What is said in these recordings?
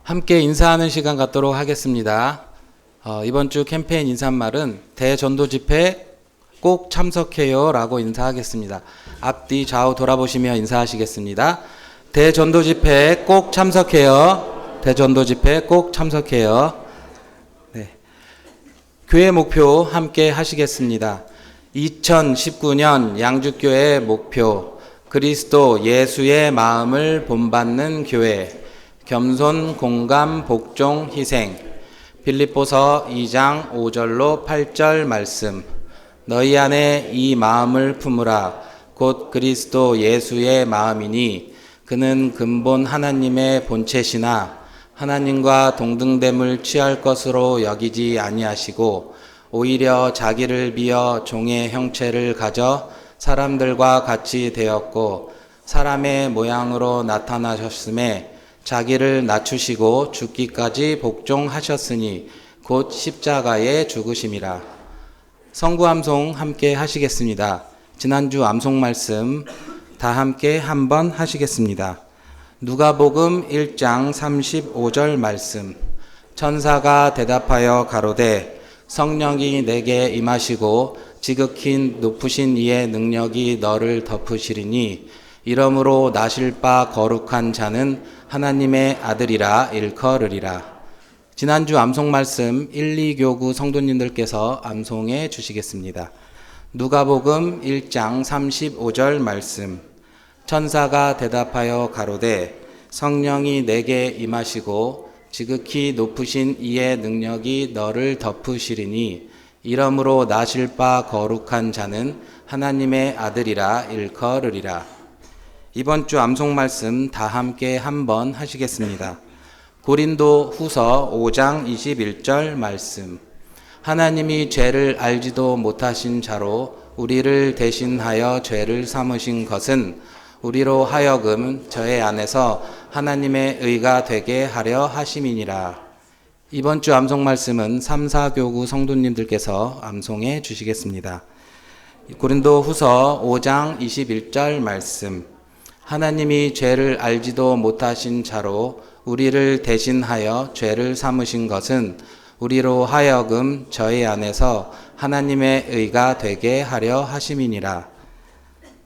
함께 인사하는 시간 갖도록 하겠습니다. 이번 주 캠페인 인사말은 대전도 집회 꼭 참석해요 라고 인사하겠습니다. 앞뒤 좌우 돌아보시며 인사하시겠습니다. 대전도 집회 꼭 참석해요. 대전도 집회 꼭 참석해요. 네. 교회 목표 함께 하시겠습니다. 2019년 양주교회 목표 그리스도 예수의 마음을 본받는 교회 겸손, 공감, 복종, 희생. 빌립보서 2장 5절로 8절 말씀. 너희 안에 이 마음을 품으라. 곧 그리스도 예수의 마음이니 그는 근본 하나님의 본체시나 하나님과 동등됨을 취할 것으로 여기지 아니하시고 오히려 자기를 비어 종의 형체를 가져 사람들과 같이 되었고 사람의 모양으로 나타나셨음에 자기를 낮추시고 죽기까지 복종하셨으니 곧 십자가에 죽으심이라. 성구 암송 함께 하시겠습니다. 지난주 암송 말씀 다 함께 한번 하시겠습니다. 누가복음 1장 35절 말씀. 천사가 대답하여 가로되 성령이 내게 임하시고 지극히 높으신 이의 능력이 너를 덮으시리니 이러므로 나실 바 거룩한 자는 하나님의 아들이라 일컬으리라. 지난주 암송 말씀 1, 2교구 성도님들께서 암송해 주시겠습니다. 누가복음 1장 35절 말씀. 천사가 대답하여 가로되 성령이 내게 임하시고 지극히 높으신 이의 능력이 너를 덮으시리니 이러므로 나실 바 거룩한 자는 하나님의 아들이라 일컬으리라. 이번 주 암송 말씀 다 함께 한번 하시겠습니다. 고린도 후서 5장 21절 말씀. 하나님이 죄를 알지도 못하신 자로 우리를 대신하여 죄를 삼으신 것은 우리로 하여금 저의 안에서 하나님의 의가 되게 하려 하심이니라. 이번 주 암송 말씀은 3, 4교구 성도님들께서 암송해 주시겠습니다. 고린도 후서 5장 21절 말씀. 하나님이 죄를 알지도 못하신 자로 우리를 대신하여 죄를 삼으신 것은 우리로 하여금 저희 안에서 하나님의 의가 되게 하려 하심이니라.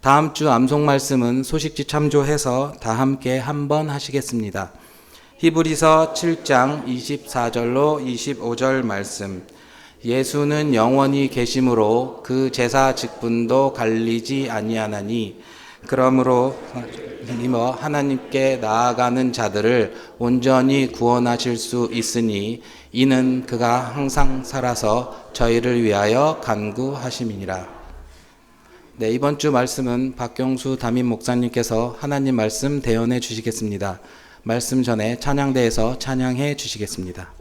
다음 주 암송 말씀은 소식지 참조해서 다 함께 한번 하시겠습니다. 히브리서 7장 24절로 25절 말씀. 예수는 영원히 계심으로 그 제사 직분도 갈리지 아니하나니 그러므로 하나님께 나아가는 자들을 온전히 구원하실 수 있으니 이는 그가 항상 살아서 저희를 위하여 간구하심이니라. 네, 이번 주 말씀은 박경수 담임 목사님께서 하나님 말씀 대언해 주시겠습니다. 말씀 전에 찬양대에서 찬양해 주시겠습니다.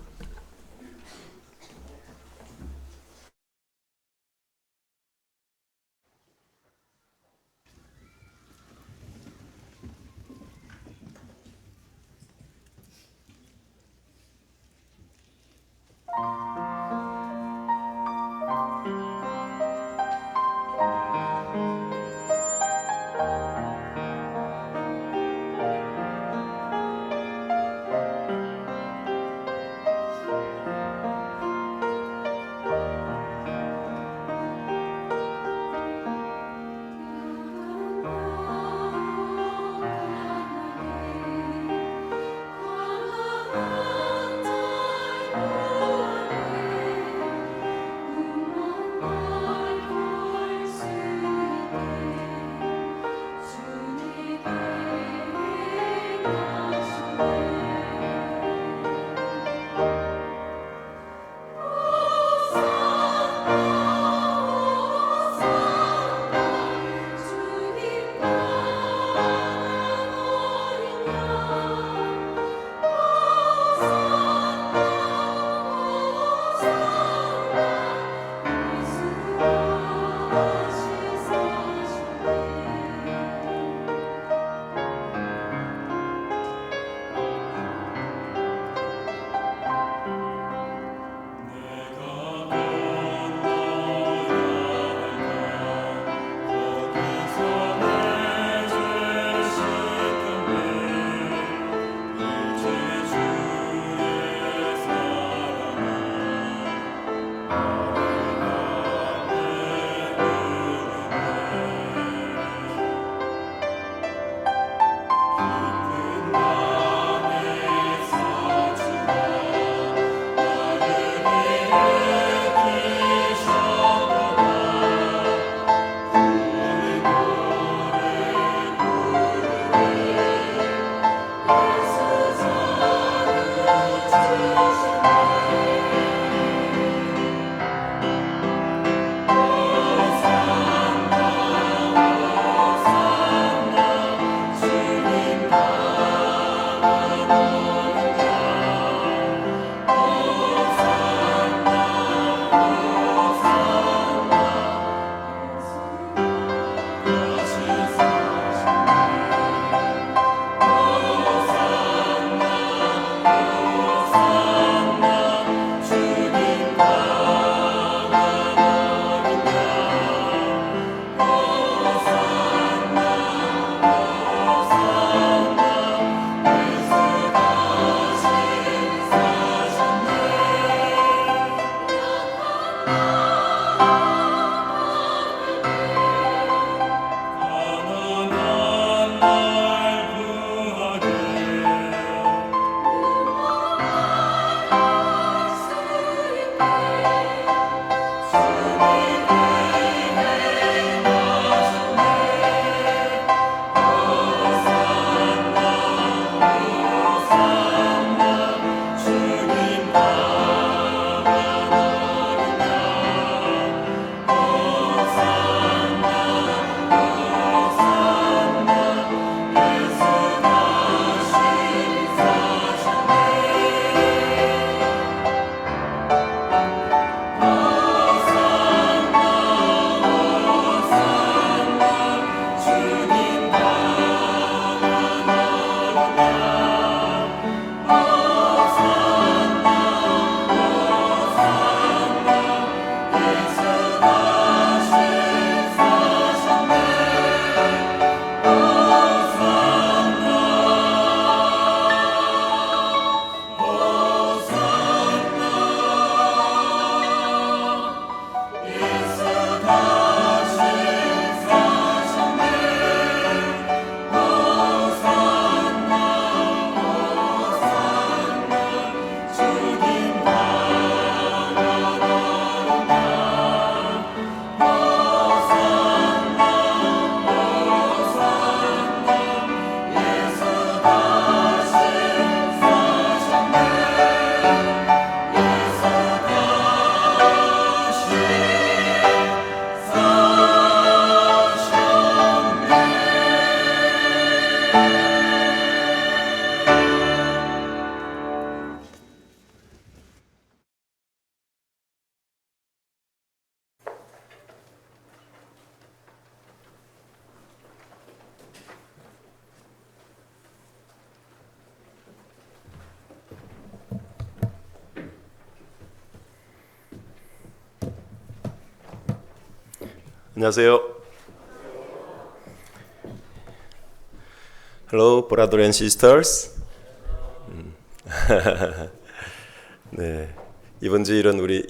안녕하세요. Hello, brother and sisters. 네, 이번 주일은 우리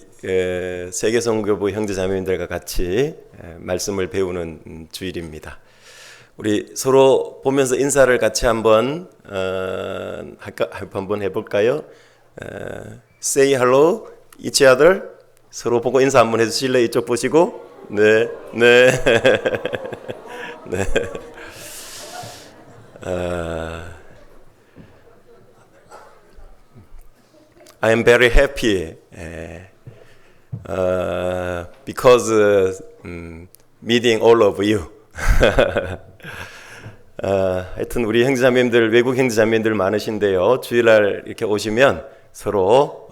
세계선교부 형제자매님들과 같이 말씀을 배우는 주일입니다. 우리 서로 보면서 인사를 같이 한번 해볼까요? Say hello, each other. 서로 보고 인사 한번 해주실래요? 이쪽 보시고. 네, 네, 네. I am very happy because meeting all of you. 하여튼 우리 형제자매님들, 외국 형제자매님들 많으신데요. 주일날 이렇게 오시면 서로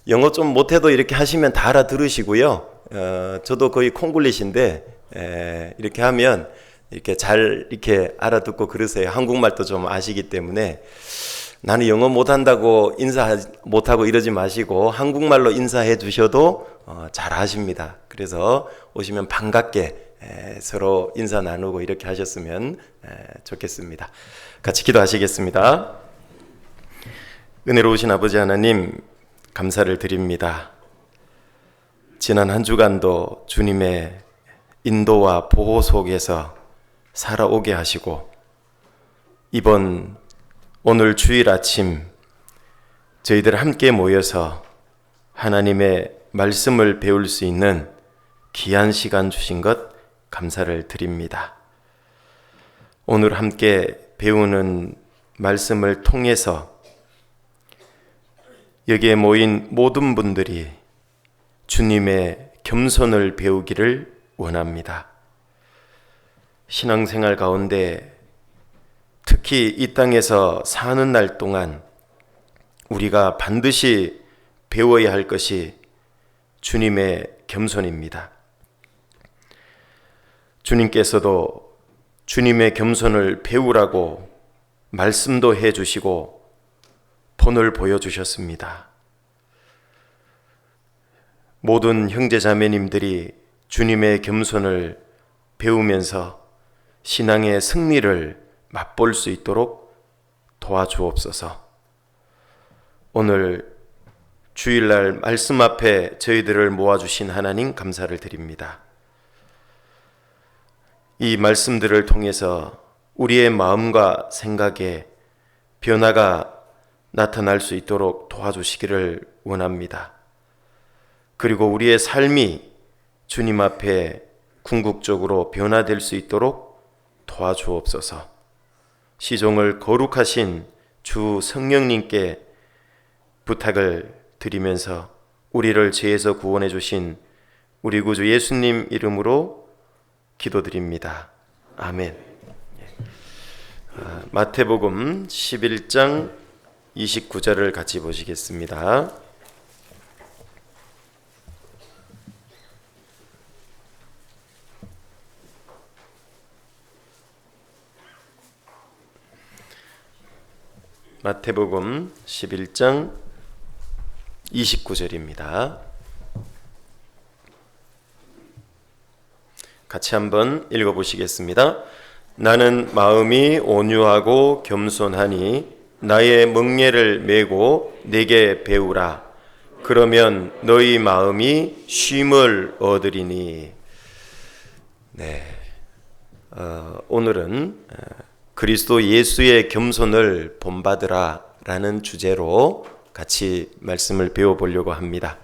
영어 좀 못해도 이렇게 하시면 다 알아들으시고요. 저도 거의 콩글리시인데 이렇게 하면 이렇게 잘 이렇게 알아듣고 그러세요. 한국말도 좀 아시기 때문에 나는 영어 못한다고 인사 못하고 이러지 마시고 한국말로 인사해 주셔도 잘 하십니다. 그래서 오시면 반갑게 서로 인사 나누고 이렇게 하셨으면 좋겠습니다. 같이 기도하시겠습니다. 은혜로우신 아버지 하나님 감사를 드립니다. 지난 한 주간도 주님의 인도와 보호 속에서 살아오게 하시고 오늘 주일 아침 저희들 함께 모여서 하나님의 말씀을 배울 수 있는 귀한 시간 주신 것 감사를 드립니다. 오늘 함께 배우는 말씀을 통해서 여기에 모인 모든 분들이 주님의 겸손을 배우기를 원합니다. 신앙생활 가운데 특히 이 땅에서 사는 날 동안 우리가 반드시 배워야 할 것이 주님의 겸손입니다. 주님께서도 주님의 겸손을 배우라고 말씀도 해주시고 본을 보여주셨습니다. 모든 형제자매님들이 주님의 겸손을 배우면서 신앙의 승리를 맛볼 수 있도록 도와주옵소서. 오늘 주일날 말씀 앞에 저희들을 모아주신 하나님 감사를 드립니다. 이 말씀들을 통해서 우리의 마음과 생각에 변화가 나타날 수 있도록 도와주시기를 원합니다. 그리고 우리의 삶이 주님 앞에 궁극적으로 변화될 수 있도록 도와주옵소서. 시종을 거룩하신 주 성령님께 부탁을 드리면서 우리를 죄에서 구원해 주신 우리 구주 예수님 이름으로 기도드립니다. 아멘. 마태복음 11장 29절을 같이 보시겠습니다. 마태복음 11장 29절입니다. 같이 한번 읽어보시겠습니다. 나는 마음이 온유하고 겸손하니 나의 멍에를 메고 내게 배우라. 그러면 너희 마음이 쉼을 얻으리니. 오늘은 그리스도 예수의 겸손을 본받으라 라는 주제로 같이 말씀을 배워보려고 합니다.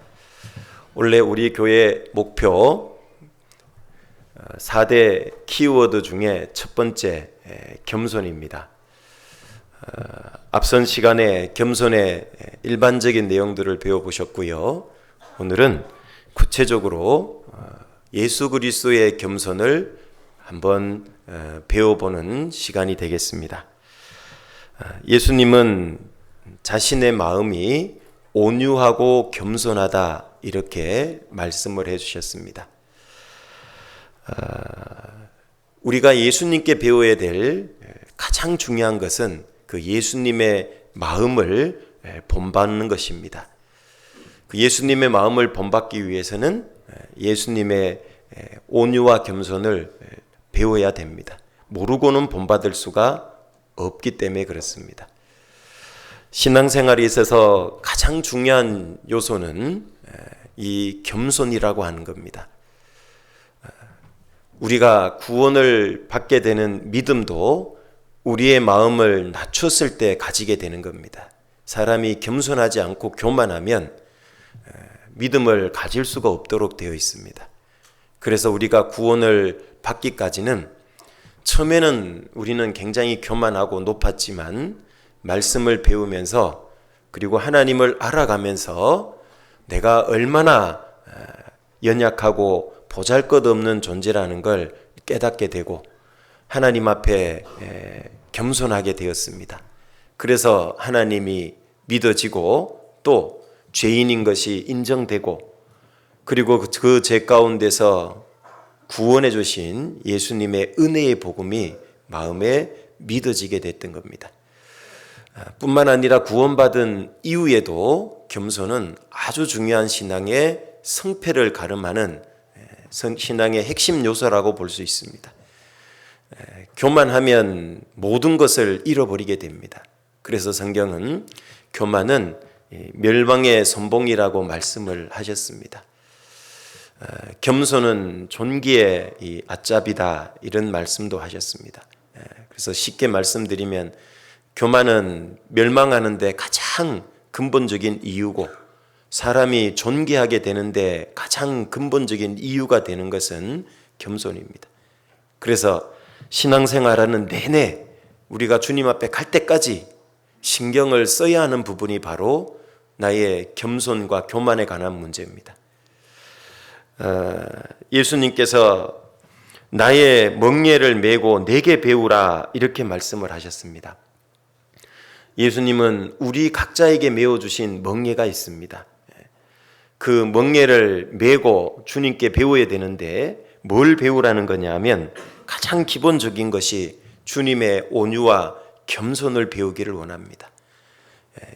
원래 우리 교회 목표 4대 키워드 중에 첫 번째 겸손입니다. 앞선 시간에 겸손의 일반적인 내용들을 배워보셨고요. 오늘은 구체적으로 예수 그리스도의 겸손을 한번 배워보는 시간이 되겠습니다. 예수님은 자신의 마음이 온유하고 겸손하다 이렇게 말씀을 해주셨습니다. 우리가 예수님께 배워야 될 가장 중요한 것은 그 예수님의 마음을 본받는 것입니다. 그 예수님의 마음을 본받기 위해서는 예수님의 온유와 겸손을 배워야 됩니다. 모르고는 본받을 수가 없기 때문에 그렇습니다. 신앙생활에 있어서 가장 중요한 요소는 이 겸손이라고 하는 겁니다. 우리가 구원을 받게 되는 믿음도 우리의 마음을 낮췄을 때 가지게 되는 겁니다. 사람이 겸손하지 않고 교만하면 믿음을 가질 수가 없도록 되어 있습니다. 그래서 우리가 구원을 받기까지는 처음에는 우리는 굉장히 교만하고 높았지만 말씀을 배우면서 그리고 하나님을 알아가면서 내가 얼마나 연약하고 보잘것없는 존재라는 걸 깨닫게 되고 하나님 앞에 겸손하게 되었습니다. 그래서 하나님이 믿어지고 또 죄인인 것이 인정되고 그리고 그 죄 가운데서 구원해 주신 예수님의 은혜의 복음이 마음에 믿어지게 됐던 겁니다. 뿐만 아니라 구원받은 이후에도 겸손은 아주 중요한 신앙의 성패를 가름하는 신앙의 핵심 요소라고 볼 수 있습니다. 교만하면 모든 것을 잃어버리게 됩니다. 그래서 성경은 교만은 멸망의 선봉이라고 말씀을 하셨습니다. 겸손은 존귀의 이 앞잡이다 이런 말씀도 하셨습니다. 그래서 쉽게 말씀드리면 교만은 멸망하는데 가장 근본적인 이유고 사람이 존귀하게 되는데 가장 근본적인 이유가 되는 것은 겸손입니다. 그래서 신앙생활하는 내내 우리가 주님 앞에 갈 때까지 신경을 써야 하는 부분이 바로 나의 겸손과 교만에 관한 문제입니다. 예수님께서 나의 멍에를 메고 내게 배우라 이렇게 말씀을 하셨습니다. 예수님은 우리 각자에게 메어주신 멍에가 있습니다. 그 멍에를 메고 주님께 배워야 되는데 뭘 배우라는 거냐 하면 가장 기본적인 것이 주님의 온유와 겸손을 배우기를 원합니다.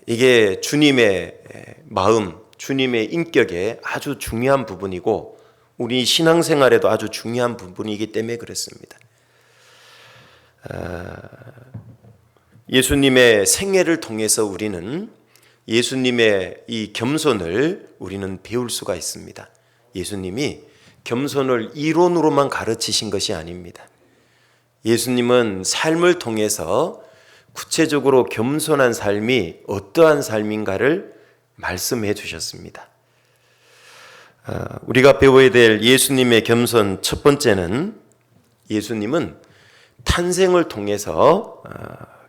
이게 주님의 마음, 주님의 인격에 아주 중요한 부분이고 우리 신앙생활에도 아주 중요한 부분이기 때문에 그렇습니다. 예수님의 생애를 통해서 우리는 예수님의 이 겸손을 우리는 배울 수가 있습니다. 예수님이 겸손을 이론으로만 가르치신 것이 아닙니다. 예수님은 삶을 통해서 구체적으로 겸손한 삶이 어떠한 삶인가를 말씀해 주셨습니다. 우리가 배워야 될 예수님의 겸손 첫 번째는 예수님은 탄생을 통해서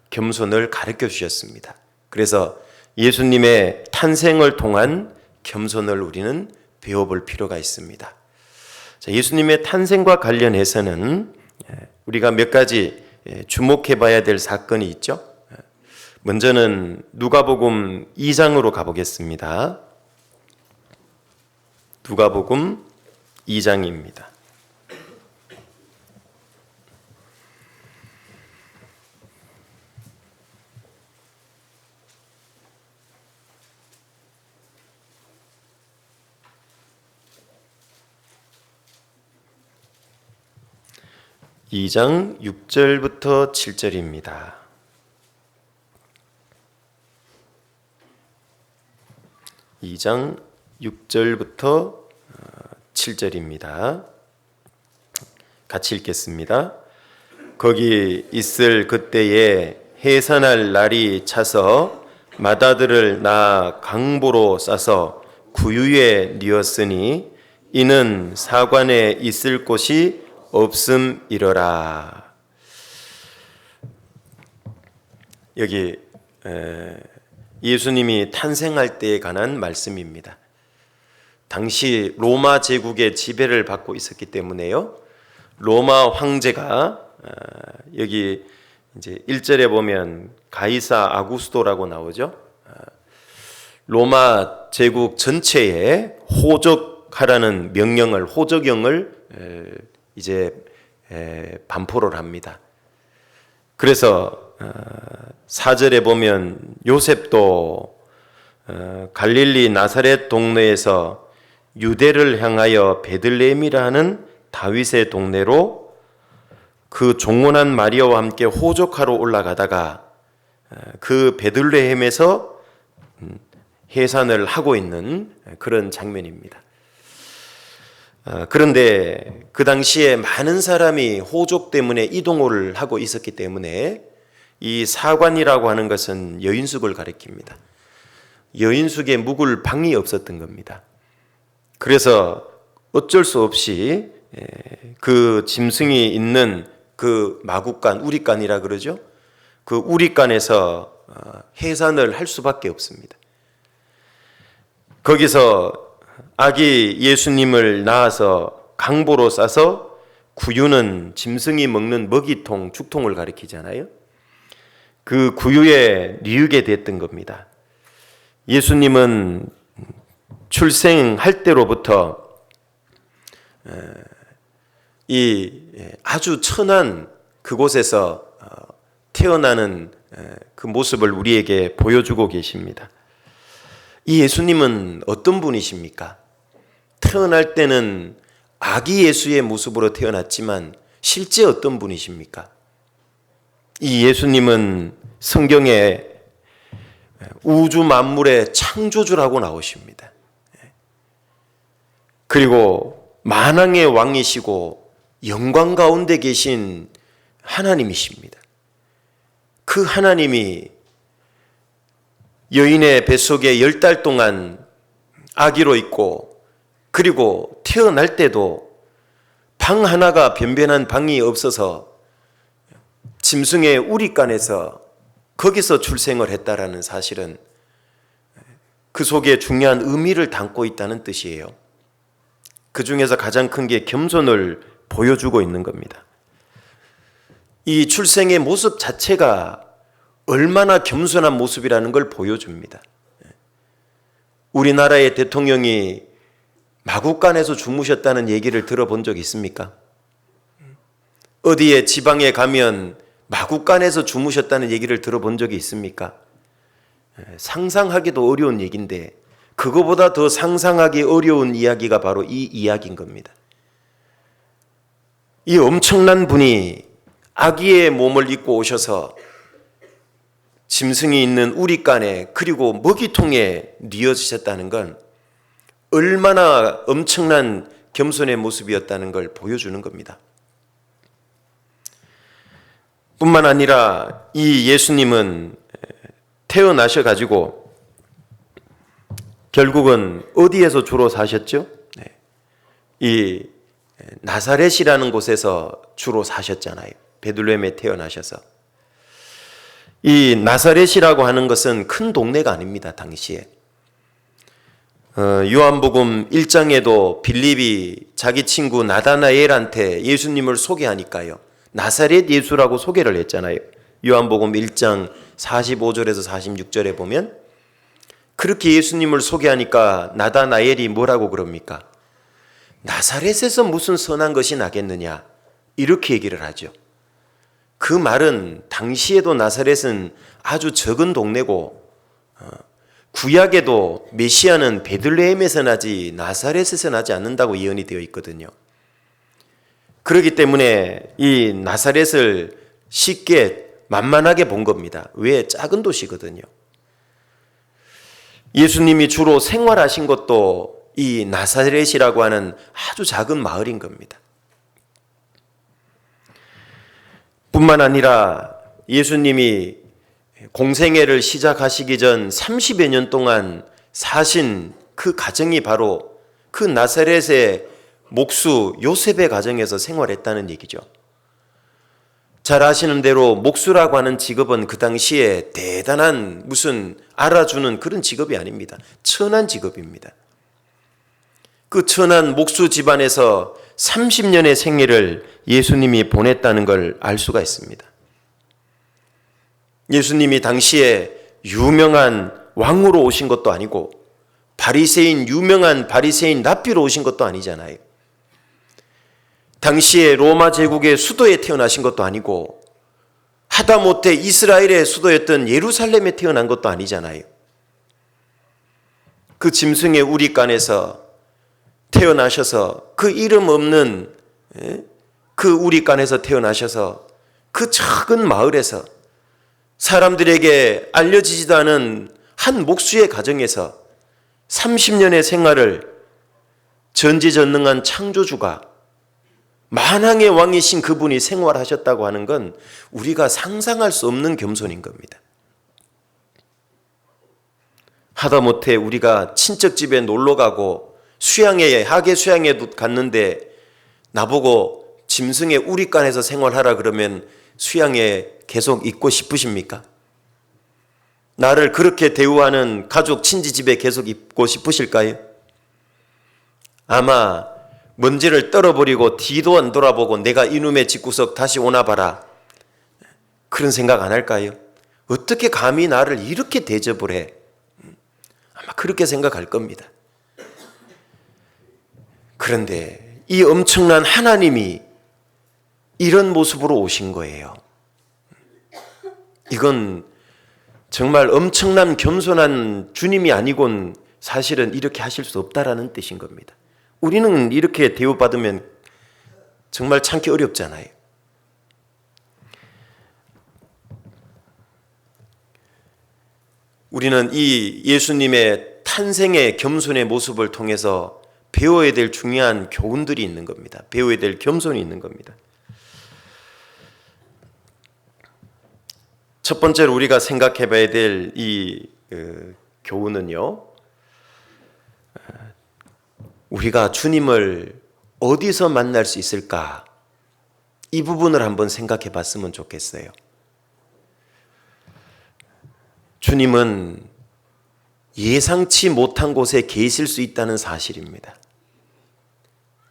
겸손을 가르쳐 주셨습니다. 그래서 예수님의 탄생을 통한 겸손을 우리는 배워볼 필요가 있습니다. 자, 예수님의 탄생과 관련해서는 우리가 몇 가지 주목해 봐야 될 사건이 있죠. 먼저는 누가복음 2장으로 가보겠습니다. 누가복음 2장입니다. 이 장 6절부터 7절입니다. 2장 6절부터 7절입니다. 같이 읽겠습니다. 거기 있을 그때에 해산할 날이 차서 마다들을 낳아 강보로 싸서 구유에 뉘었으니 이는 사관에 있을 곳이 없음이러라. 여기 예수님이 탄생할 때에 관한 말씀입니다. 당시 로마 제국의 지배를 받고 있었기 때문에요. 로마 황제가 여기 이제 1절에 보면 가이사 아구스토라고 나오죠. 로마 제국 전체에 호적하라는 명령을 호적령을 이제 반포를 합니다. 그래서 4절에 보면 요셉도 갈릴리 나사렛 동네에서 유대를 향하여 베들레헴이라 하는 다윗의 동네로 그 종문한 마리아와 함께 호적하러 올라가다가 그 베들레헴에서 해산을 하고 있는 그런 장면입니다. 그런데 그 당시에 많은 사람이 호족 때문에 이동을 하고 있었기 때문에 이 사관이라고 하는 것은 여인숙을 가리킵니다. 여인숙에 묵을 방이 없었던 겁니다. 그래서 어쩔 수 없이 그 짐승이 있는 그 마구간, 우리간이라 그러죠. 그 우리간에서 해산을 할 수밖에 없습니다. 거기서 아기 예수님을 낳아서 강보로 싸서 구유는 짐승이 먹는 먹이통, 죽통을 가리키잖아요. 그 구유에 뉘우게 됐던 겁니다. 예수님은 출생할 때로부터 이 아주 천한 그곳에서 태어나는 그 모습을 우리에게 보여주고 계십니다. 이 예수님은 어떤 분이십니까? 태어날 때는 아기 예수의 모습으로 태어났지만 실제 어떤 분이십니까? 이 예수님은 성경에 우주 만물의 창조주라고 나오십니다. 그리고 만왕의 왕이시고 영광 가운데 계신 하나님이십니다. 그 하나님이 여인의 뱃속에 10달 동안 아기로 있고, 그리고 태어날 때도 방 하나가 변변한 방이 없어서 짐승의 우리간에서 거기서 출생을 했다라는 사실은 그 속에 중요한 의미를 담고 있다는 뜻이에요. 그 중에서 가장 큰 게 겸손을 보여주고 있는 겁니다. 이 출생의 모습 자체가 얼마나 겸손한 모습이라는 걸 보여줍니다. 우리나라의 대통령이 마구간에서 주무셨다는 얘기를 들어본 적 있습니까? 어디에 지방에 가면 마구간에서 주무셨다는 얘기를 들어본 적이 있습니까? 상상하기도 어려운 얘기인데, 그거보다 더 상상하기 어려운 이야기가 바로 이 이야기인 겁니다. 이 엄청난 분이 아기의 몸을 입고 오셔서 짐승이 있는 우리간에, 그리고 먹이통에 뉘어지셨다는 건 얼마나 엄청난 겸손의 모습이었다는 걸 보여주는 겁니다. 뿐만 아니라 이 예수님은 태어나셔가지고 결국은 어디에서 주로 사셨죠? 이 나사렛이라는 곳에서 주로 사셨잖아요. 베들레헴에 태어나셔서. 이 나사렛이라고 하는 것은 큰 동네가 아닙니다, 당시에. 요한복음 1장에도 빌립이 자기 친구 나다나엘한테 예수님을 소개하니까요, 나사렛 예수라고 소개를 했잖아요. 요한복음 1장 45절에서 46절에 보면 그렇게 예수님을 소개하니까 나다나엘이 뭐라고 그럽니까? 나사렛에서 무슨 선한 것이 나겠느냐, 이렇게 얘기를 하죠. 그 말은 당시에도 나사렛은 아주 적은 동네고, 구약에도 메시아는 베들레헴에서 나지 나사렛에서 나지 않는다고 예언이 되어 있거든요. 그렇기 때문에 이 나사렛을 쉽게 만만하게 본 겁니다. 왜? 작은 도시거든요. 예수님이 주로 생활하신 것도 이 나사렛이라고 하는 아주 작은 마을인 겁니다. 뿐만 아니라 예수님이 공생애를 시작하시기 전 30여 년 동안 사신 그 가정이 바로 그 나사렛의 목수 요셉의 가정에서 생활했다는 얘기죠. 잘 아시는 대로 목수라고 하는 직업은 그 당시에 대단한 무슨 알아주는 그런 직업이 아닙니다. 천한 직업입니다. 그 천한 목수 집안에서 30년의 생애를 예수님이 보냈다는 걸 알 수가 있습니다. 예수님이 당시에 유명한 왕으로 오신 것도 아니고 유명한 바리새인 랍비로 오신 것도 아니잖아요. 당시에 로마 제국의 수도에 태어나신 것도 아니고 하다못해 이스라엘의 수도였던 예루살렘에 태어난 것도 아니잖아요. 그 짐승의 우리간에서 태어나셔서 그 이름 없는 그 우리간에서 태어나셔서 그 작은 마을에서 사람들에게 알려지지도 않은 한 목수의 가정에서 30년의 생활을 전지전능한 창조주가 만왕의 왕이신 그분이 생활하셨다고 하는 건 우리가 상상할 수 없는 겸손인 겁니다. 하다못해 우리가 친척집에 놀러가고 하계 수양에 갔는데 나보고 짐승의 우리간에서 생활하라 그러면 수양에 계속 있고 싶으십니까? 나를 그렇게 대우하는 가족 친지집에 계속 있고 싶으실까요? 아마 먼지를 떨어버리고 뒤도 안 돌아보고 내가 이놈의 집구석 다시 오나 봐라, 그런 생각 안 할까요? 어떻게 감히 나를 이렇게 대접을 해? 아마 그렇게 생각할 겁니다. 그런데 이 엄청난 하나님이 이런 모습으로 오신 거예요. 이건 정말 엄청난 겸손한 주님이 아니곤 사실은 이렇게 하실 수 없다라는 뜻인 겁니다. 우리는 이렇게 대우받으면 정말 참기 어렵잖아요. 우리는 이 예수님의 탄생의 겸손의 모습을 통해서 배워야 될 중요한 교훈들이 있는 겁니다. 배워야 될 겸손이 있는 겁니다. 첫 번째로 우리가 생각해 봐야 될 이 교훈은요, 우리가 주님을 어디서 만날 수 있을까? 이 부분을 한번 생각해 봤으면 좋겠어요. 주님은 예상치 못한 곳에 계실 수 있다는 사실입니다.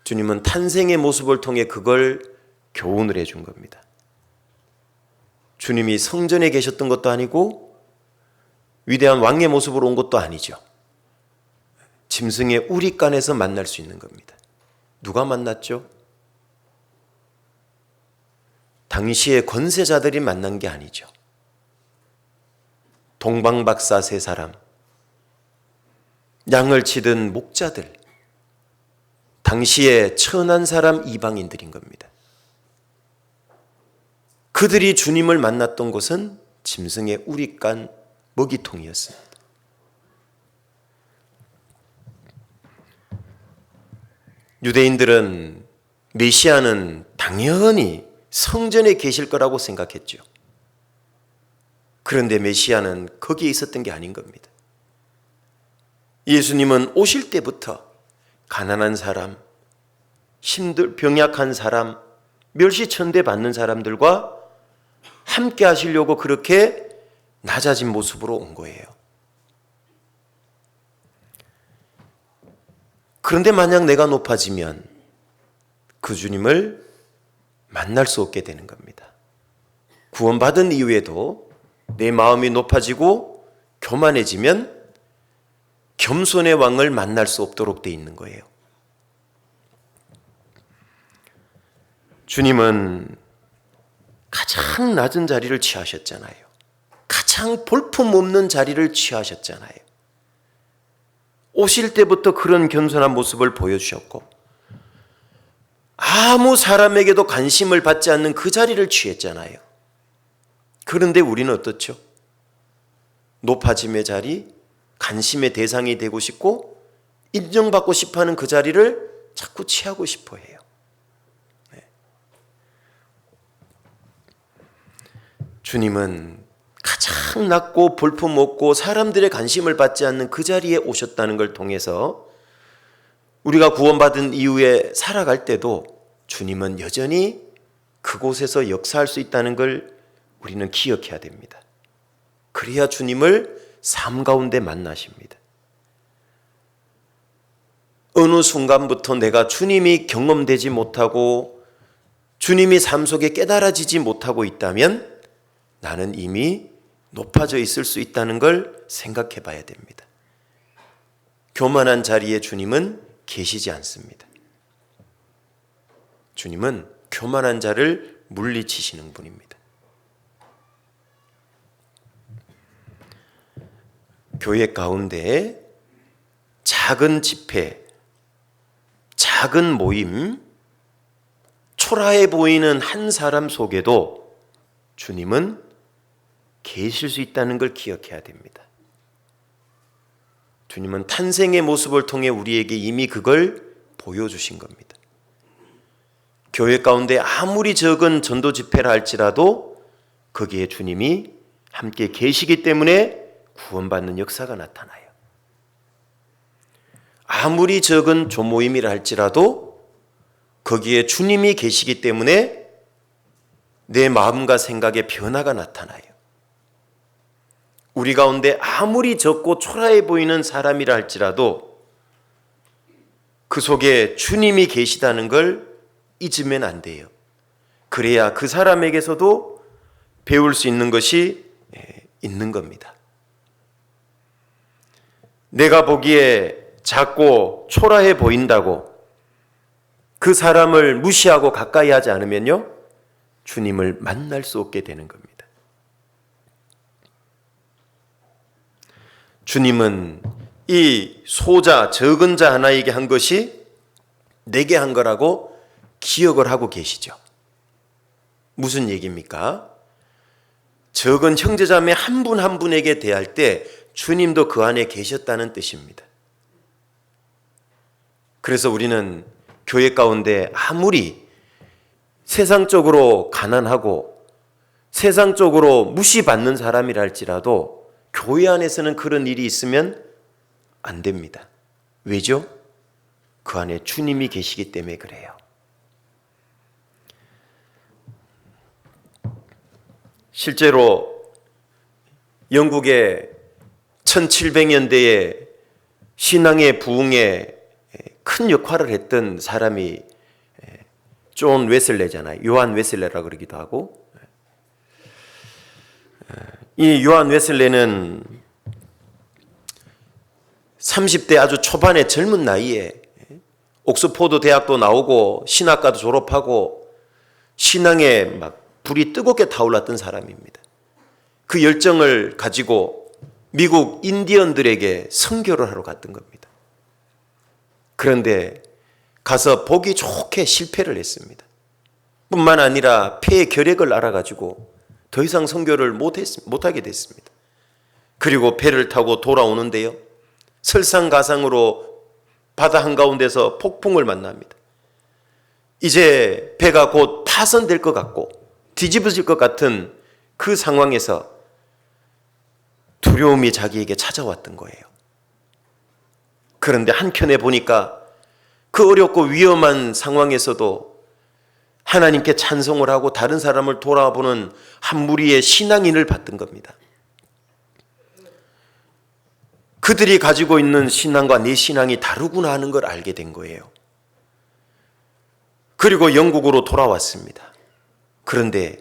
주님은 탄생의 모습을 통해 그걸 교훈을 해준 겁니다. 주님이 성전에 계셨던 것도 아니고 위대한 왕의 모습으로 온 것도 아니죠. 짐승의 우리간에서 만날 수 있는 겁니다. 누가 만났죠? 당시의 권세자들이 만난 게 아니죠. 동방박사 세 사람, 양을 치던 목자들, 당시에 천한 사람 이방인들인 겁니다. 그들이 주님을 만났던 곳은 짐승의 우리간 먹이통이었습니다. 유대인들은 메시아는 당연히 성전에 계실 거라고 생각했죠. 그런데 메시아는 거기에 있었던 게 아닌 겁니다. 예수님은 오실 때부터 가난한 사람, 병약한 사람, 멸시천대 받는 사람들과 함께 하시려고 그렇게 낮아진 모습으로 온 거예요. 그런데 만약 내가 높아지면 그 주님을 만날 수 없게 되는 겁니다. 구원받은 이후에도 내 마음이 높아지고 교만해지면 겸손의 왕을 만날 수 없도록 돼 있는 거예요. 주님은 가장 낮은 자리를 취하셨잖아요. 가장 볼품없는 자리를 취하셨잖아요. 오실 때부터 그런 겸손한 모습을 보여주셨고 아무 사람에게도 관심을 받지 않는 그 자리를 취했잖아요. 그런데 우리는 어떻죠? 높아짐의 자리, 관심의 대상이 되고 싶고 인정받고 싶어하는 그 자리를 자꾸 취하고 싶어 해요. 주님은 가장 낮고 볼품없고 사람들의 관심을 받지 않는 그 자리에 오셨다는 걸 통해서 우리가 구원받은 이후에 살아갈 때도 주님은 여전히 그곳에서 역사할 수 있다는 걸 우리는 기억해야 됩니다. 그래야 주님을 삶 가운데 만나십니다. 어느 순간부터 내가 주님이 경험되지 못하고 주님이 삶 속에 깨달아지지 못하고 있다면 나는 이미 높아져 있을 수 있다는 걸 생각해 봐야 됩니다. 교만한 자리에 주님은 계시지 않습니다. 주님은 교만한 자를 물리치시는 분입니다. 교회 가운데 작은 집회, 작은 모임, 초라해 보이는 한 사람 속에도 주님은 계실 수 있다는 걸 기억해야 됩니다. 주님은 탄생의 모습을 통해 우리에게 이미 그걸 보여주신 겁니다. 교회 가운데 아무리 적은 전도 집회라 할지라도 거기에 주님이 함께 계시기 때문에 구원받는 역사가 나타나요. 아무리 적은 조모임이라 할지라도 거기에 주님이 계시기 때문에 내 마음과 생각에 변화가 나타나요. 우리 가운데 아무리 적고 초라해 보이는 사람이라 할지라도 그 속에 주님이 계시다는 걸 잊으면 안 돼요. 그래야 그 사람에게서도 배울 수 있는 것이 있는 겁니다. 내가 보기에 작고 초라해 보인다고 그 사람을 무시하고 가까이 하지 않으면요, 주님을 만날 수 없게 되는 겁니다. 주님은 이 소자, 적은 자 하나에게 한 것이 내게 한 거라고 기억을 하고 계시죠. 무슨 얘기입니까? 적은 형제자매 한 분 한 분에게 대할 때 주님도 그 안에 계셨다는 뜻입니다. 그래서 우리는 교회 가운데 아무리 세상적으로 가난하고 세상적으로 무시받는 사람이라 할지라도 교회 안에서는 그런 일이 있으면 안 됩니다. 왜죠? 그 안에 주님이 계시기 때문에 그래요. 실제로 영국의 1700년대에 신앙의 부흥에 큰 역할을 했던 사람이 존 웨슬레잖아요. 요한 웨슬레라고 그러기도 하고, 이 요한 웨슬레는 30대 아주 초반의 젊은 나이에 옥스포드 대학도 나오고 신학과도 졸업하고 신앙에 막 불이 뜨겁게 타올랐던 사람입니다. 그 열정을 가지고 미국 인디언들에게 선교를 하러 갔던 겁니다. 그런데 가서 보기 좋게 실패를 했습니다. 뿐만 아니라 폐의 결핵을 앓아가지고 더 이상 선교를 못하게 됐습니다. 그리고 배를 타고 돌아오는데요, 설상가상으로 바다 한가운데서 폭풍을 만납니다. 이제 배가 곧 파손될 것 같고 뒤집어질 것 같은 그 상황에서 두려움이 자기에게 찾아왔던 거예요. 그런데 한켠에 보니까 그 어렵고 위험한 상황에서도 하나님께 찬송을 하고 다른 사람을 돌아보는 한 무리의 신앙인을 봤던 겁니다. 그들이 가지고 있는 신앙과 내 신앙이 다르구나 하는 걸 알게 된 거예요. 그리고 영국으로 돌아왔습니다. 그런데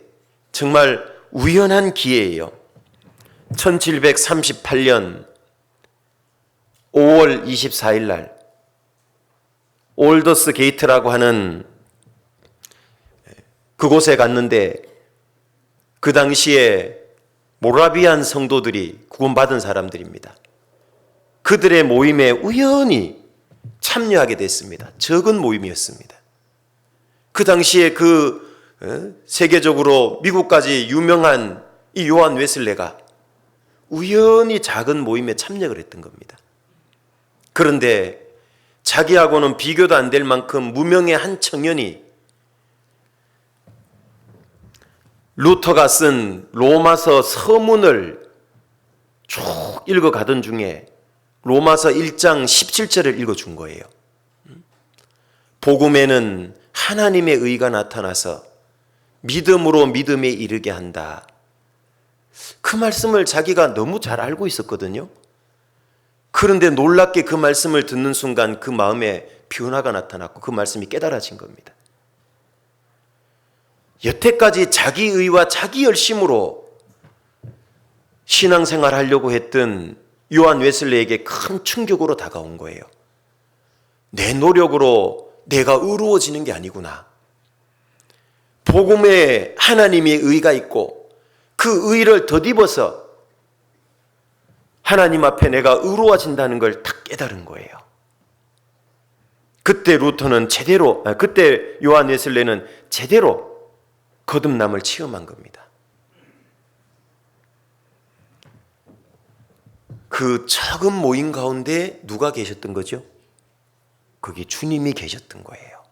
정말 우연한 기회예요. 1738년 5월 24일 날 올더스 게이트라고 하는 그곳에 갔는데, 그 당시에 모라비안 성도들이 구원받은 사람들입니다. 그들의 모임에 우연히 참여하게 됐습니다. 적은 모임이었습니다. 그 당시에 세계적으로 미국까지 유명한 이 요한 웨슬레가 우연히 작은 모임에 참여를 했던 겁니다. 그런데 자기하고는 비교도 안 될 만큼 무명의 한 청년이 루터가 쓴 로마서 서문을 쭉 읽어가던 중에 로마서 1장 17절을 읽어준 거예요. 복음에는 하나님의 의가 나타나서 믿음으로 믿음에 이르게 한다. 그 말씀을 자기가 너무 잘 알고 있었거든요. 그런데 놀랍게 그 말씀을 듣는 순간 그 마음에 변화가 나타났고 그 말씀이 깨달아진 겁니다. 여태까지 자기 의와 자기 열심으로 신앙생활 하려고 했던 요한 웨슬레에게 큰 충격으로 다가온 거예요. 내 노력으로 내가 의로워지는 게 아니구나. 복음에 하나님의 의가 있고 그 의를 덧입어서 하나님 앞에 내가 의로워진다는 걸 딱 깨달은 거예요. 그때 요한 웨슬레는 제대로 거듭남을 체험한 겁니다. 그 작은 모임 가운데 누가 계셨던 거죠? 거기 주님이 계셨던 거예요.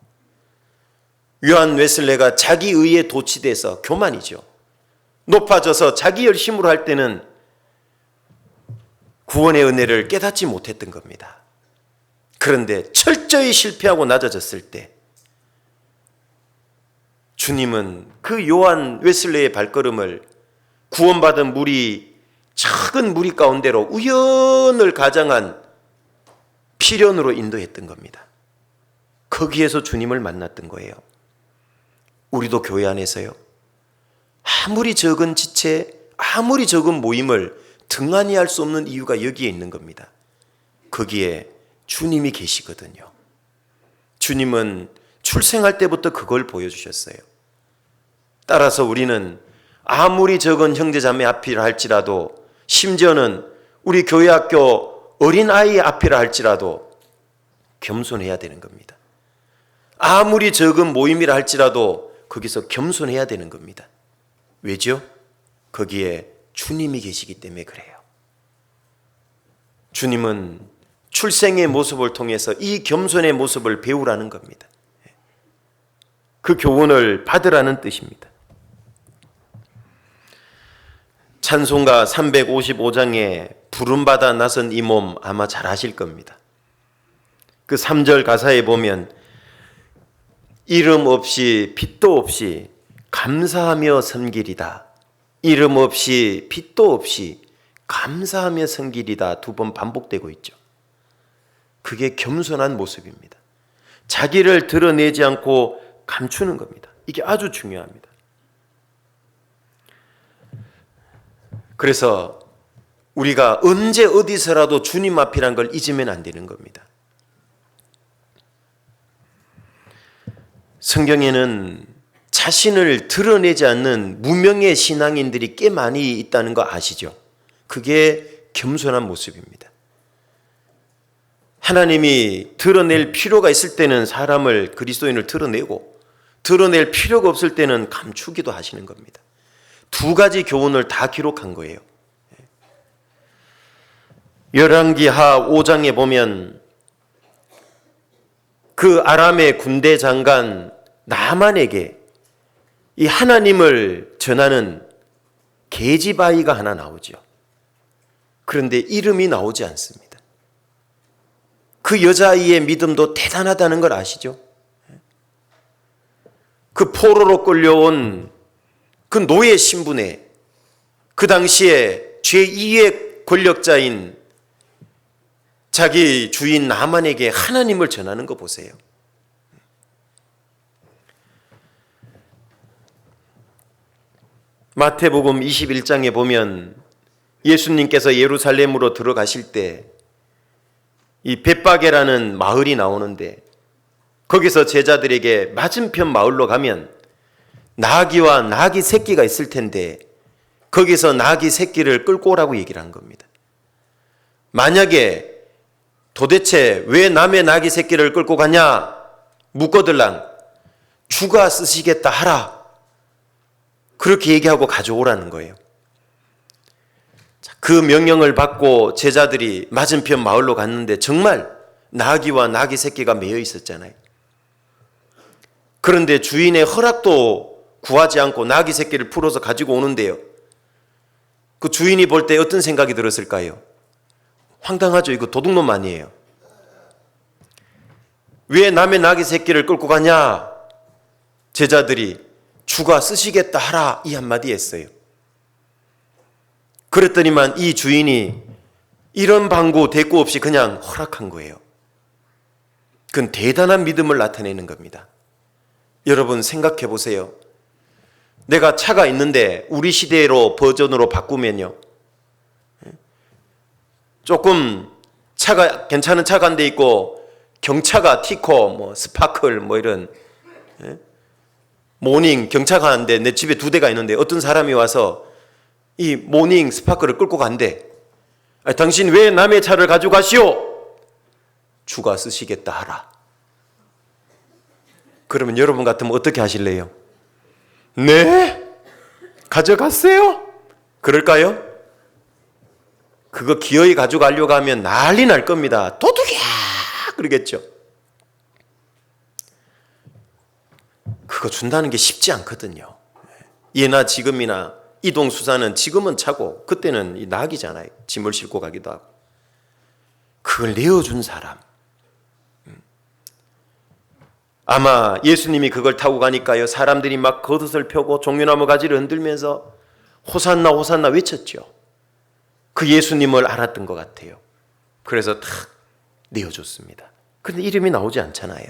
요한 웨슬레가 자기 의에 도취돼서 교만이죠. 높아져서 자기 열심으로 할 때는 구원의 은혜를 깨닫지 못했던 겁니다. 그런데 철저히 실패하고 낮아졌을 때 주님은 그 요한 웨슬레의 발걸음을 구원받은 작은 무리 가운데로 우연을 가장한 필연으로 인도했던 겁니다. 거기에서 주님을 만났던 거예요. 우리도 교회 안에서요, 아무리 적은 지체, 아무리 적은 모임을 등한히 할 수 없는 이유가 여기에 있는 겁니다. 거기에 주님이 계시거든요. 주님은 출생할 때부터 그걸 보여주셨어요. 따라서 우리는 아무리 적은 형제자매 앞이라 할지라도, 심지어는 우리 교회 학교 어린아이 앞이라 할지라도 겸손해야 되는 겁니다. 아무리 적은 모임이라 할지라도 거기서 겸손해야 되는 겁니다. 왜죠? 거기에 주님이 계시기 때문에 그래요. 주님은 출생의 모습을 통해서 이 겸손의 모습을 배우라는 겁니다. 그 교훈을 받으라는 뜻입니다. 찬송가 355장에 부름받아 나선 이 몸 아마 잘 아실 겁니다. 그 3절 가사에 보면 이름 없이 빛도 없이 감사하며 섬기리다. 이름 없이 빛도 없이 감사하며 섬기리다. 2번 반복되고 있죠. 그게 겸손한 모습입니다. 자기를 드러내지 않고 감추는 겁니다. 이게 아주 중요합니다. 그래서 우리가 언제 어디서라도 주님 앞이란 걸 잊으면 안 되는 겁니다. 성경에는 자신을 드러내지 않는 무명의 신앙인들이 꽤 많이 있다는 거 아시죠? 그게 겸손한 모습입니다. 하나님이 드러낼 필요가 있을 때는 사람을, 그리스도인을 드러내고 드러낼 필요가 없을 때는 감추기도 하시는 겁니다. 2가지 교훈을 다 기록한 거예요. 열왕기하 5장에 보면 그 아람의 군대 장관 나만에게 이 하나님을 전하는 계집아이가 하나 나오죠. 그런데 이름이 나오지 않습니다. 그 여자아이의 믿음도 대단하다는 걸 아시죠? 그 포로로 끌려온 그 노예 신분에 그 당시에 제2의 권력자인 자기 주인 나만에게 하나님을 전하는 거 보세요. 마태복음 21장에 보면 예수님께서 예루살렘으로 들어가실 때 이 벳바게라는 마을이 나오는데 거기서 제자들에게 맞은편 마을로 가면 나귀와 나귀 새끼가 있을 텐데 거기서 나귀 새끼를 끌고 오라고 얘기를 한 겁니다. 만약에 도대체 왜 남의 나귀 새끼를 끌고 가냐 묻거들랑 주가 쓰시겠다 하라. 그렇게 얘기하고 가져오라는 거예요. 그 명령을 받고 제자들이 맞은편 마을로 갔는데 정말 나귀와 나귀 새끼가 매여 있었잖아요. 그런데 주인의 허락도 구하지 않고 나귀 새끼를 풀어서 가지고 오는데요. 그 주인이 볼 때 어떤 생각이 들었을까요? 황당하죠. 이거 도둑놈 아니에요. 왜 남의 나귀 새끼를 끌고 가냐? 제자들이 주가 쓰시겠다 하라 이 한마디 했어요. 그랬더니만 이 주인이 이런 방구 대꾸 없이 그냥 허락한 거예요. 그건 대단한 믿음을 나타내는 겁니다. 여러분 생각해 보세요. 내가 차가 있는데 우리 시대로 버전으로 바꾸면요. 조금 차가 괜찮은 차가 한 대 있고 경차가 티코, 뭐 스파클, 뭐 이런 모닝 경차가 하는데 내 집에 2대가 있는데 어떤 사람이 와서 이 모닝 스파클을 끌고 간대. 당신 왜 남의 차를 가져가시오? 주가 쓰시겠다 하라. 그러면 여러분 같으면 어떻게 하실래요? 네? 가져갔어요? 그럴까요? 그거 기어이 가져가려고 하면 난리 날 겁니다. 도둑이야! 그러겠죠. 그거 준다는 게 쉽지 않거든요. 예나 지금이나 이동수단은 지금은 차고 그때는 이 낙이잖아요. 짐을 싣고 가기도 하고. 그걸 내어준 사람. 아마 예수님이 그걸 타고 가니까요. 사람들이 막 겉옷을 펴고 종려나무 가지를 흔들면서 호산나 호산나 외쳤죠. 그 예수님을 알았던 것 같아요. 그래서 탁 내어줬습니다. 그런데 이름이 나오지 않잖아요.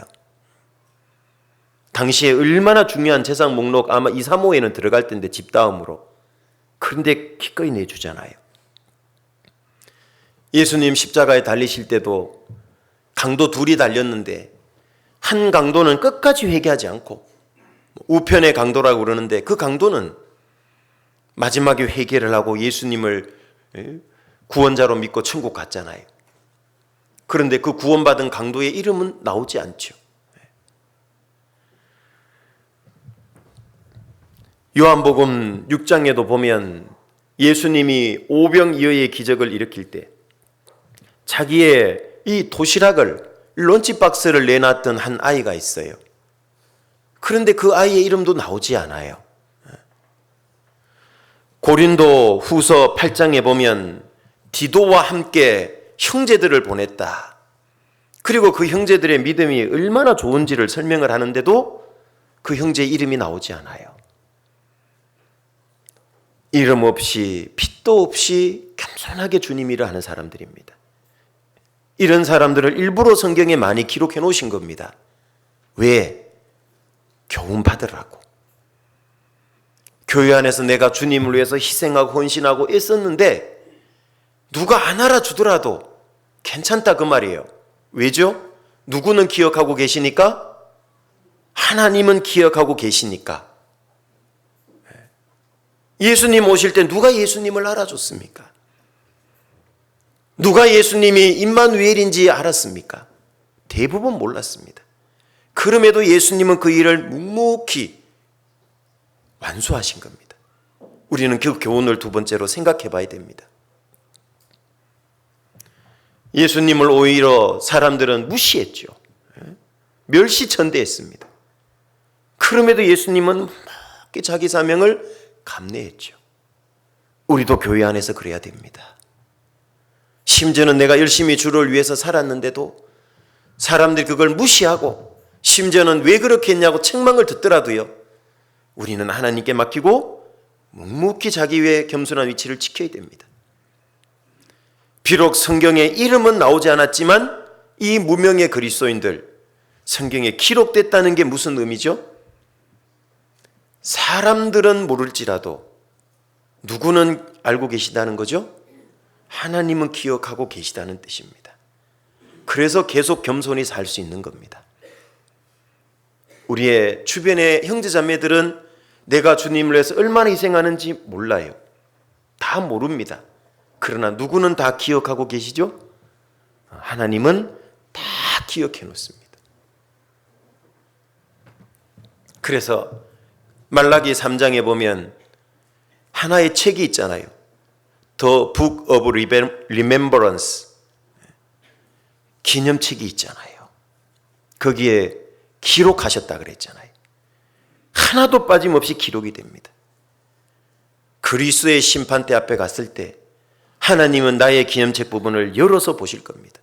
당시에 얼마나 중요한 재산 목록 아마 2, 3호에는 들어갈 텐데 집 다음으로. 그런데 기꺼이 내주잖아요. 예수님 십자가에 달리실 때도 강도 2이 달렸는데 한 강도는 끝까지 회개하지 않고 우편의 강도라고 그러는데 그 강도는 마지막에 회개를 하고 예수님을 구원자로 믿고 천국 갔잖아요. 그런데 그 구원받은 강도의 이름은 나오지 않죠. 요한복음 6장에도 보면 예수님이 오병이어의 기적을 일으킬 때 자기의 이 도시락을 런치박스를 내놨던 한 아이가 있어요. 그런데 그 아이의 이름도 나오지 않아요. 고린도 후서 8장에 보면 디도와 함께 형제들을 보냈다. 그리고 그 형제들의 믿음이 얼마나 좋은지를 설명을 하는데도 그 형제 이름이 나오지 않아요. 이름 없이 빚도 없이 겸손하게 주님 일을 하는 사람들입니다. 이런 사람들을 일부러 성경에 많이 기록해 놓으신 겁니다. 왜? 교훈 받으라고. 교회 안에서 내가 주님을 위해서 희생하고 헌신하고 애썼는데 누가 안 알아주더라도 괜찮다 그 말이에요. 왜죠? 누구는 기억하고 계시니까? 하나님은 기억하고 계시니까. 예수님 오실 때 누가 예수님을 알아줬습니까? 누가 예수님이 임마누엘인지 알았습니까? 대부분 몰랐습니다. 그럼에도 예수님은 그 일을 묵묵히 완수하신 겁니다. 우리는 그 교훈을 두 번째로 생각해 봐야 됩니다. 예수님을 오히려 사람들은 무시했죠. 멸시천대했습니다. 그럼에도 예수님은 묵묵히 자기 사명을 감내했죠. 우리도 교회 안에서 그래야 됩니다. 심지어는 내가 열심히 주를 위해서 살았는데도 사람들이 그걸 무시하고 심지어는 왜 그렇게 했냐고 책망을 듣더라도요, 우리는 하나님께 맡기고 묵묵히 자기 위해 겸손한 위치를 지켜야 됩니다. 비록 성경에 이름은 나오지 않았지만 이 무명의 그리스도인들, 성경에 기록됐다는 게 무슨 의미죠? 사람들은 모를지라도 누구는 알고 계시다는 거죠? 하나님은 기억하고 계시다는 뜻입니다. 그래서 계속 겸손히 살 수 있는 겁니다. 우리의 주변의 형제자매들은 내가 주님을 위해서 얼마나 희생하는지 몰라요. 다 모릅니다. 그러나 누구는 다 기억하고 계시죠? 하나님은 다 기억해 놓습니다. 그래서 말라기 3장에 보면 하나의 책이 있잖아요. The Book of Remembrance, 기념책이 있잖아요. 거기에 기록하셨다 그랬잖아요. 하나도 빠짐없이 기록이 됩니다. 그리스도의 심판대 앞에 갔을 때 하나님은 나의 기념책 부분을 열어서 보실 겁니다.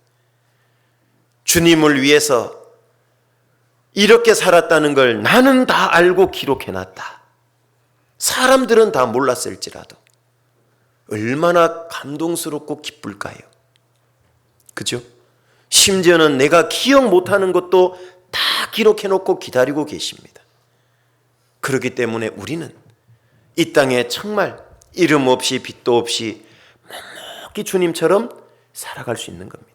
주님을 위해서 이렇게 살았다는 걸 나는 다 알고 기록해놨다. 사람들은 다 몰랐을지라도 얼마나 감동스럽고 기쁠까요? 그죠? 심지어는 내가 기억 못하는 것도 다 기록해놓고 기다리고 계십니다. 그렇기 때문에 우리는 이 땅에 정말 이름 없이 빚도 없이 묵묵히 주님처럼 살아갈 수 있는 겁니다.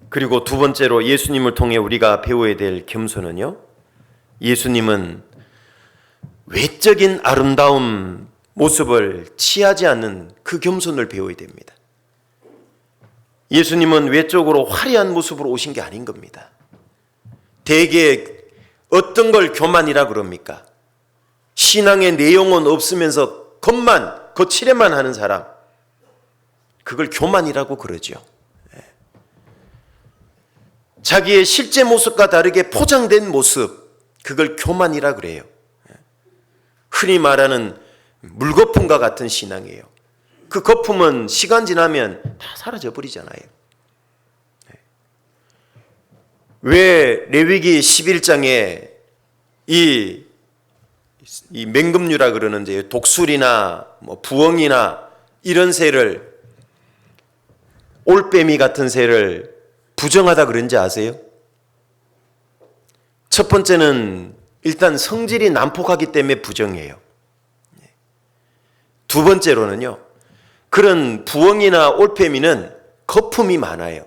그리고 두 번째로 예수님을 통해 우리가 배워야 될 겸손은요, 예수님은 외적인 아름다운 모습을 취하지 않는 그 겸손을 배워야 됩니다. 예수님은 외적으로 화려한 모습으로 오신 게 아닌 겁니다. 대개 어떤 걸 교만이라 그럽니까? 신앙의 내용은 없으면서 겉만, 거칠에만 하는 사람, 그걸 교만이라고 그러죠. 자기의 실제 모습과 다르게 포장된 모습, 그걸 교만이라 그래요. 흔히 말하는 물거품과 같은 신앙이에요. 그 거품은 시간 지나면 다 사라져 버리잖아요. 왜 레위기 11장에 이 맹금류라 그러는데 독수리나 부엉이나 이런 새를, 올빼미 같은 새를 부정하다 그런지 아세요? 첫 번째는 일단 성질이 난폭하기 때문에 부정해요. 두 번째로는요, 그런 부엉이나 올빼미는 거품이 많아요.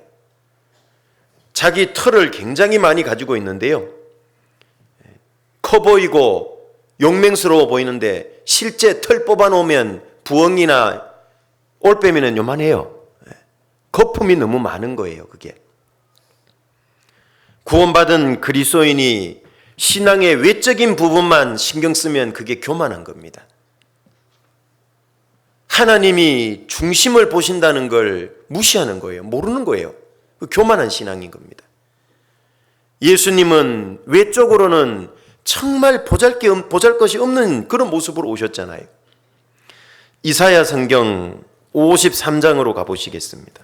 자기 털을 굉장히 많이 가지고 있는데요, 커 보이고 용맹스러워 보이는데 실제 털 뽑아놓으면 부엉이나 올빼미는 요만해요. 거품이 너무 많은 거예요, 그게. 구원받은 그리스도인이 신앙의 외적인 부분만 신경 쓰면 그게 교만한 겁니다. 하나님이 중심을 보신다는 걸 무시하는 거예요. 모르는 거예요. 그 교만한 신앙인 겁니다. 예수님은 외적으로는 정말 보잘것이 없는 그런 모습으로 오셨잖아요. 이사야 성경 53장으로 가보시겠습니다.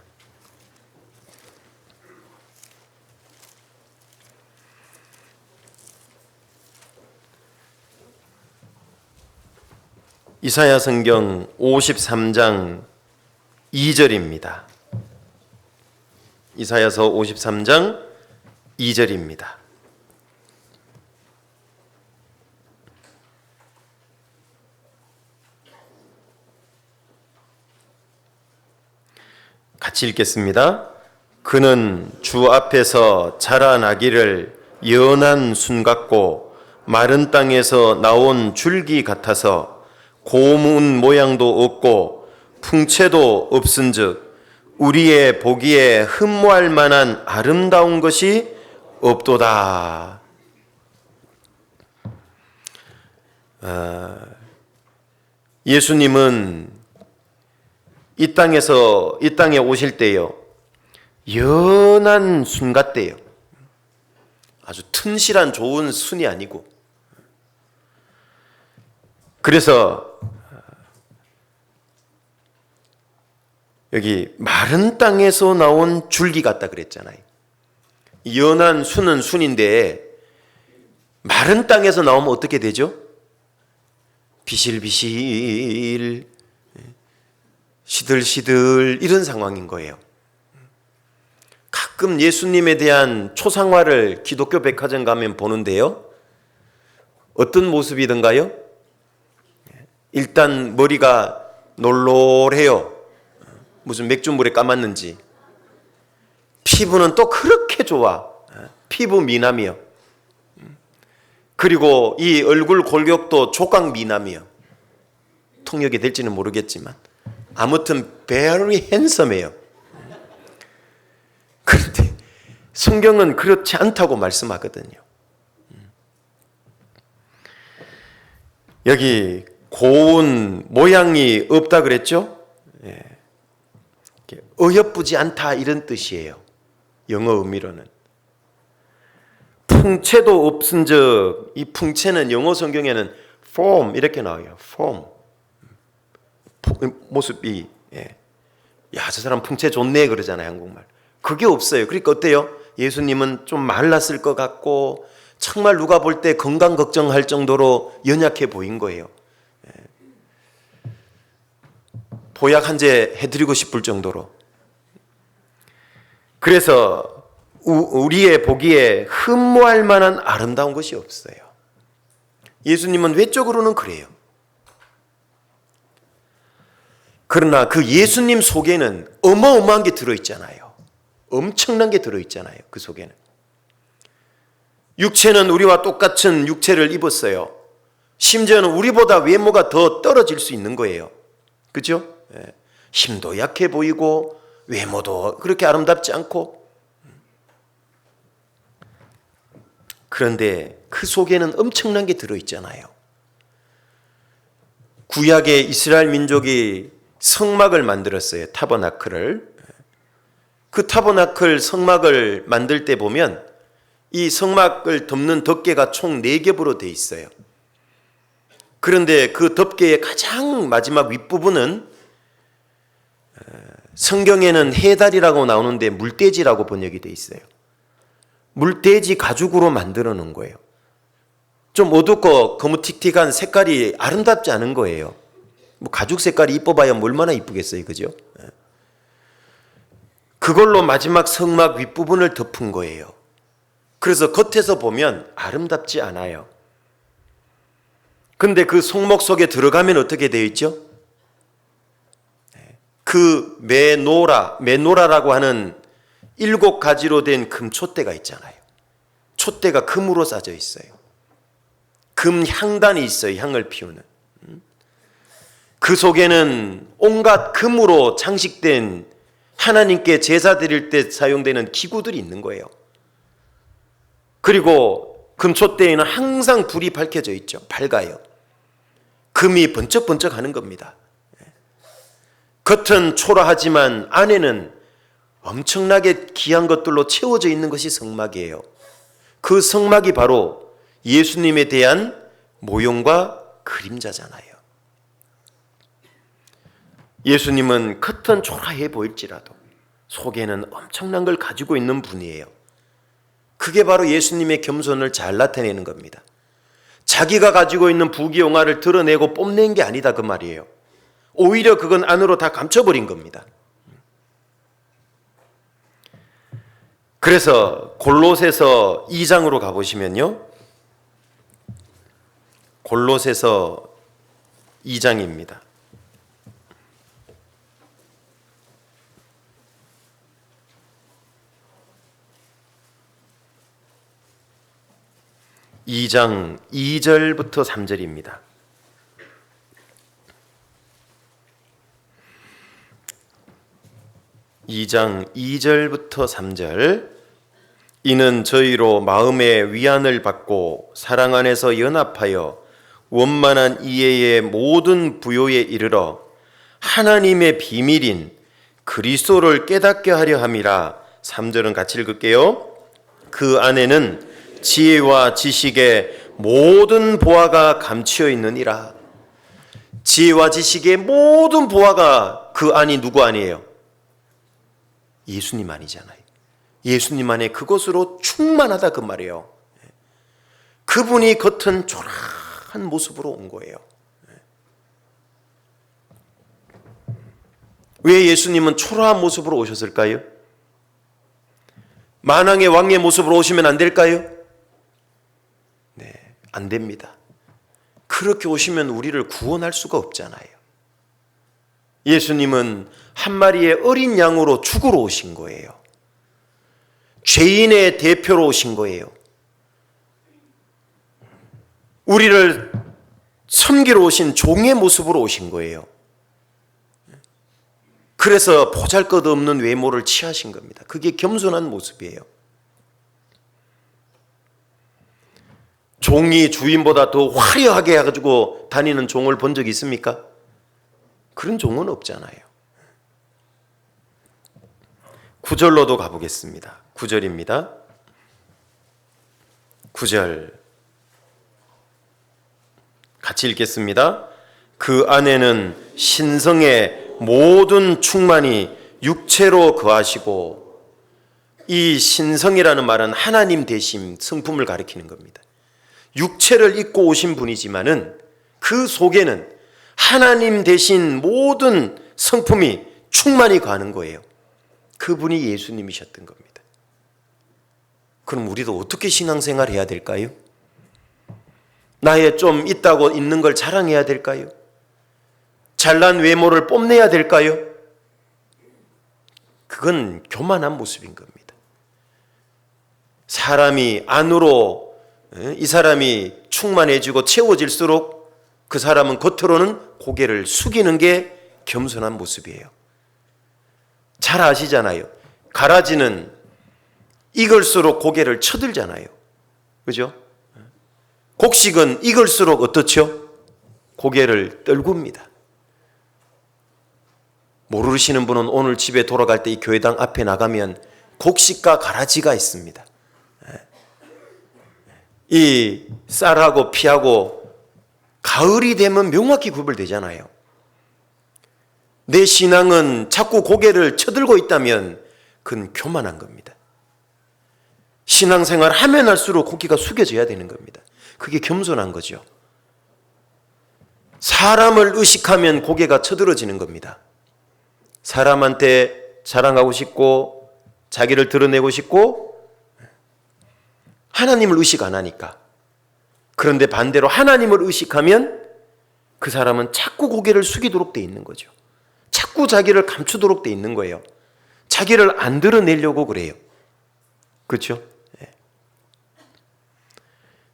이사야 성경 53장 2절입니다. 이사야서 53장 2절입니다. 같이 읽겠습니다. 그는 주 앞에서 자라나기를 연한 순 같고 마른 땅에서 나온 줄기 같아서 고문 모양도 없고 풍채도 없은즉 우리의 보기에 흠모할 만한 아름다운 것이 없도다. 예수님은 이 땅에 오실 때요, 연한 순 같대요. 아주 튼실한 좋은 순이 아니고. 그래서 여기 마른 땅에서 나온 줄기 같다 그랬잖아요. 연한 순은 순인데 마른 땅에서 나오면 어떻게 되죠? 비실비실, 시들시들 이런 상황인 거예요. 가끔 예수님에 대한 초상화를 기독교 백화점 가면 보는데요, 어떤 모습이던가요? 일단 머리가 놀놀해요. 무슨 맥주물에 감았는지. 피부는 또 그렇게 좋아. 피부 미남이요. 그리고 이 얼굴 골격도 조각 미남이요. 통역이 될지는 모르겠지만 아무튼 very handsome해요. 그런데 성경은 그렇지 않다고 말씀하거든요. 여기 고운 모양이 없다 그랬죠? 예. 어여쁘지 않다 이런 뜻이에요. 영어 의미로는. 풍채도 없은즉, 이 풍채는 영어 성경에는 form 이렇게 나와요. form. 모습이, 예. 야, 저 사람 풍채 좋네 그러잖아요, 한국말. 그게 없어요. 그러니까 어때요? 예수님은 좀 말랐을 것 같고 정말 누가 볼 때 건강 걱정할 정도로 연약해 보인 거예요. 보약 한 제 해드리고 싶을 정도로. 그래서 우리의 보기에 흠모할 만한 아름다운 것이 없어요. 예수님은 외적으로는 그래요. 그러나 그 예수님 속에는 어마어마한 게 들어있잖아요. 엄청난 게 들어있잖아요. 그 속에는. 육체는 우리와 똑같은 육체를 입었어요. 심지어는 우리보다 외모가 더 떨어질 수 있는 거예요. 그죠? 힘도 약해 보이고 외모도 그렇게 아름답지 않고. 그런데 그 속에는 엄청난 게 들어있잖아요. 구약의 이스라엘 민족이 성막을 만들었어요. 타버나클을. 그 타버나클 성막을 만들 때 보면 이 성막을 덮는 덮개가 총 4겹으로 되어 있어요. 그런데 그 덮개의 가장 마지막 윗부분은 성경에는 해달이라고 나오는데 물돼지라고 번역이 되어 있어요. 물돼지 가죽으로 만들어 놓은 거예요. 좀 어둡고 거무틱틱한 색깔이 아름답지 않은 거예요. 뭐 가죽 색깔이 이뻐봐야 얼마나 이쁘겠어요, 그죠? 그걸로 마지막 성막 윗부분을 덮은 거예요. 그래서 겉에서 보면 아름답지 않아요. 근데 그 성목 속에 들어가면 어떻게 되어 있죠? 그 메노라라고 하는 7가지로 된 금촛대가 있잖아요. 촛대가 금으로 싸져 있어요. 금 향단이 있어요. 향을 피우는. 그 속에는 온갖 금으로 장식된 하나님께 제사 드릴 때 사용되는 기구들이 있는 거예요. 그리고 금촛대에는 항상 불이 밝혀져 있죠. 밝아요. 금이 번쩍번쩍 하는 겁니다. 겉은 초라하지만 안에는 엄청나게 귀한 것들로 채워져 있는 것이 성막이에요. 그 성막이 바로 예수님에 대한 모형과 그림자잖아요. 예수님은 겉은 초라해 보일지라도 속에는 엄청난 걸 가지고 있는 분이에요. 그게 바로 예수님의 겸손을 잘 나타내는 겁니다. 자기가 가지고 있는 부귀영화를 드러내고 뽐낸 게 아니다 그 말이에요. 오히려 그건 안으로 다 감춰버린 겁니다. 그래서 골로새서 2장으로 가보시면요. 골로새서 2장입니다. 이 장 2절부터 3절입니다. 2장 2절부터 3절. 이는 저희로 마음의 위안을 받고 사랑 안에서 연합하여 원만한 이해의 모든 부요에 이르러 하나님의 비밀인 그리스도를 깨닫게 하려 함이라. 3절은 같이 읽을게요. 그 안에는 지혜와 지식의 모든 보화가 감추어 있느니라. 지혜와 지식의 모든 보화가 그 안이 누구 안이에요? 예수님 안이잖아요. 예수님 안에 그것으로 충만하다 그 말이에요. 그분이 겉은 초라한 모습으로 온 거예요. 왜 예수님은 초라한 모습으로 오셨을까요? 만왕의 왕의 모습으로 오시면 안 될까요? 네, 안 됩니다. 그렇게 오시면 우리를 구원할 수가 없잖아요. 예수님은 한 마리의 어린 양으로 죽으러 오신 거예요. 죄인의 대표로 오신 거예요. 우리를 섬기러 오신 종의 모습으로 오신 거예요. 그래서 보잘것없는 외모를 취하신 겁니다. 그게 겸손한 모습이에요. 종이 주인보다 더 화려하게 해가지고 다니는 종을 본 적 있습니까? 그런 종은 없잖아요. 9절로도 가보겠습니다. 9절입니다. 9절 같이 읽겠습니다. 그 안에는 신성의 모든 충만이 육체로 거하시고, 이 신성이라는 말은 하나님 되심, 성품을 가리키는 겁니다. 육체를 입고 오신 분이지만은 그 속에는 하나님 되신 모든 성품이 충만히 거하는 거예요. 그분이 예수님이셨던 겁니다. 그럼 우리도 어떻게 신앙생활 해야 될까요? 나의 좀 있다고 있는 걸 자랑해야 될까요? 잘난 외모를 뽐내야 될까요? 그건 교만한 모습인 겁니다. 사람이 안으로 이 사람이 충만해지고 채워질수록 그 사람은 겉으로는 고개를 숙이는 게 겸손한 모습이에요. 잘 아시잖아요. 가라지는 익을수록 고개를 쳐들잖아요. 그죠? 곡식은 익을수록 어떻죠? 고개를 떨굽니다. 모르시는 분은 오늘 집에 돌아갈 때 이 교회당 앞에 나가면 곡식과 가라지가 있습니다. 이 쌀하고 피하고 가을이 되면 명확히 구별되잖아요. 내 신앙은 자꾸 고개를 쳐들고 있다면 그건 교만한 겁니다. 신앙생활 하면 할수록 고개가 숙여져야 되는 겁니다. 그게 겸손한 거죠. 사람을 의식하면 고개가 쳐들어지는 겁니다. 사람한테 자랑하고 싶고 자기를 드러내고 싶고 하나님을 의식 안 하니까. 그런데 반대로 하나님을 의식하면 그 사람은 자꾸 고개를 숙이도록 돼 있는 거죠. 자꾸 자기를 감추도록 돼 있는 거예요. 자기를 안 드러내려고 그래요. 그렇죠?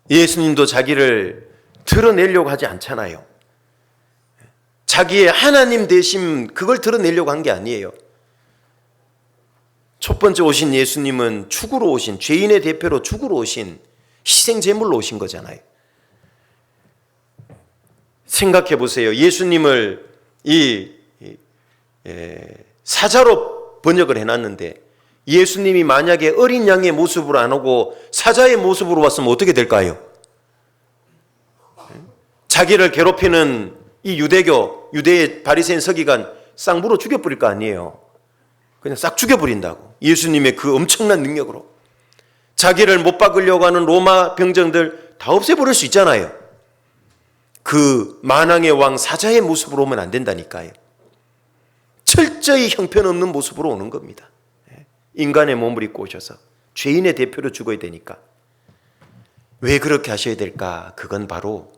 예수님도 자기를 드러내려고 하지 않잖아요. 자기의 하나님 되심 그걸 드러내려고 한 게 아니에요. 첫 번째 오신 예수님은 죽으러 오신, 죄인의 대표로 죽으러 오신, 희생제물로 오신 거잖아요. 생각해 보세요. 예수님을 사자로 번역을 해놨는데 예수님이 만약에 어린 양의 모습으로 안 오고 사자의 모습으로 왔으면 어떻게 될까요? 자기를 괴롭히는 이 유대의 바리새인 서기관 싹 물어 죽여버릴 거 아니에요. 그냥 싹 죽여버린다고. 예수님의 그 엄청난 능력으로. 자기를 못 박으려고 하는 로마 병정들 다 없애버릴 수 있잖아요. 그 만왕의 왕 사자의 모습으로 오면 안 된다니까요. 철저히 형편없는 모습으로 오는 겁니다. 인간의 몸을 입고 오셔서 죄인의 대표로 죽어야 되니까. 왜 그렇게 하셔야 될까? 그건 바로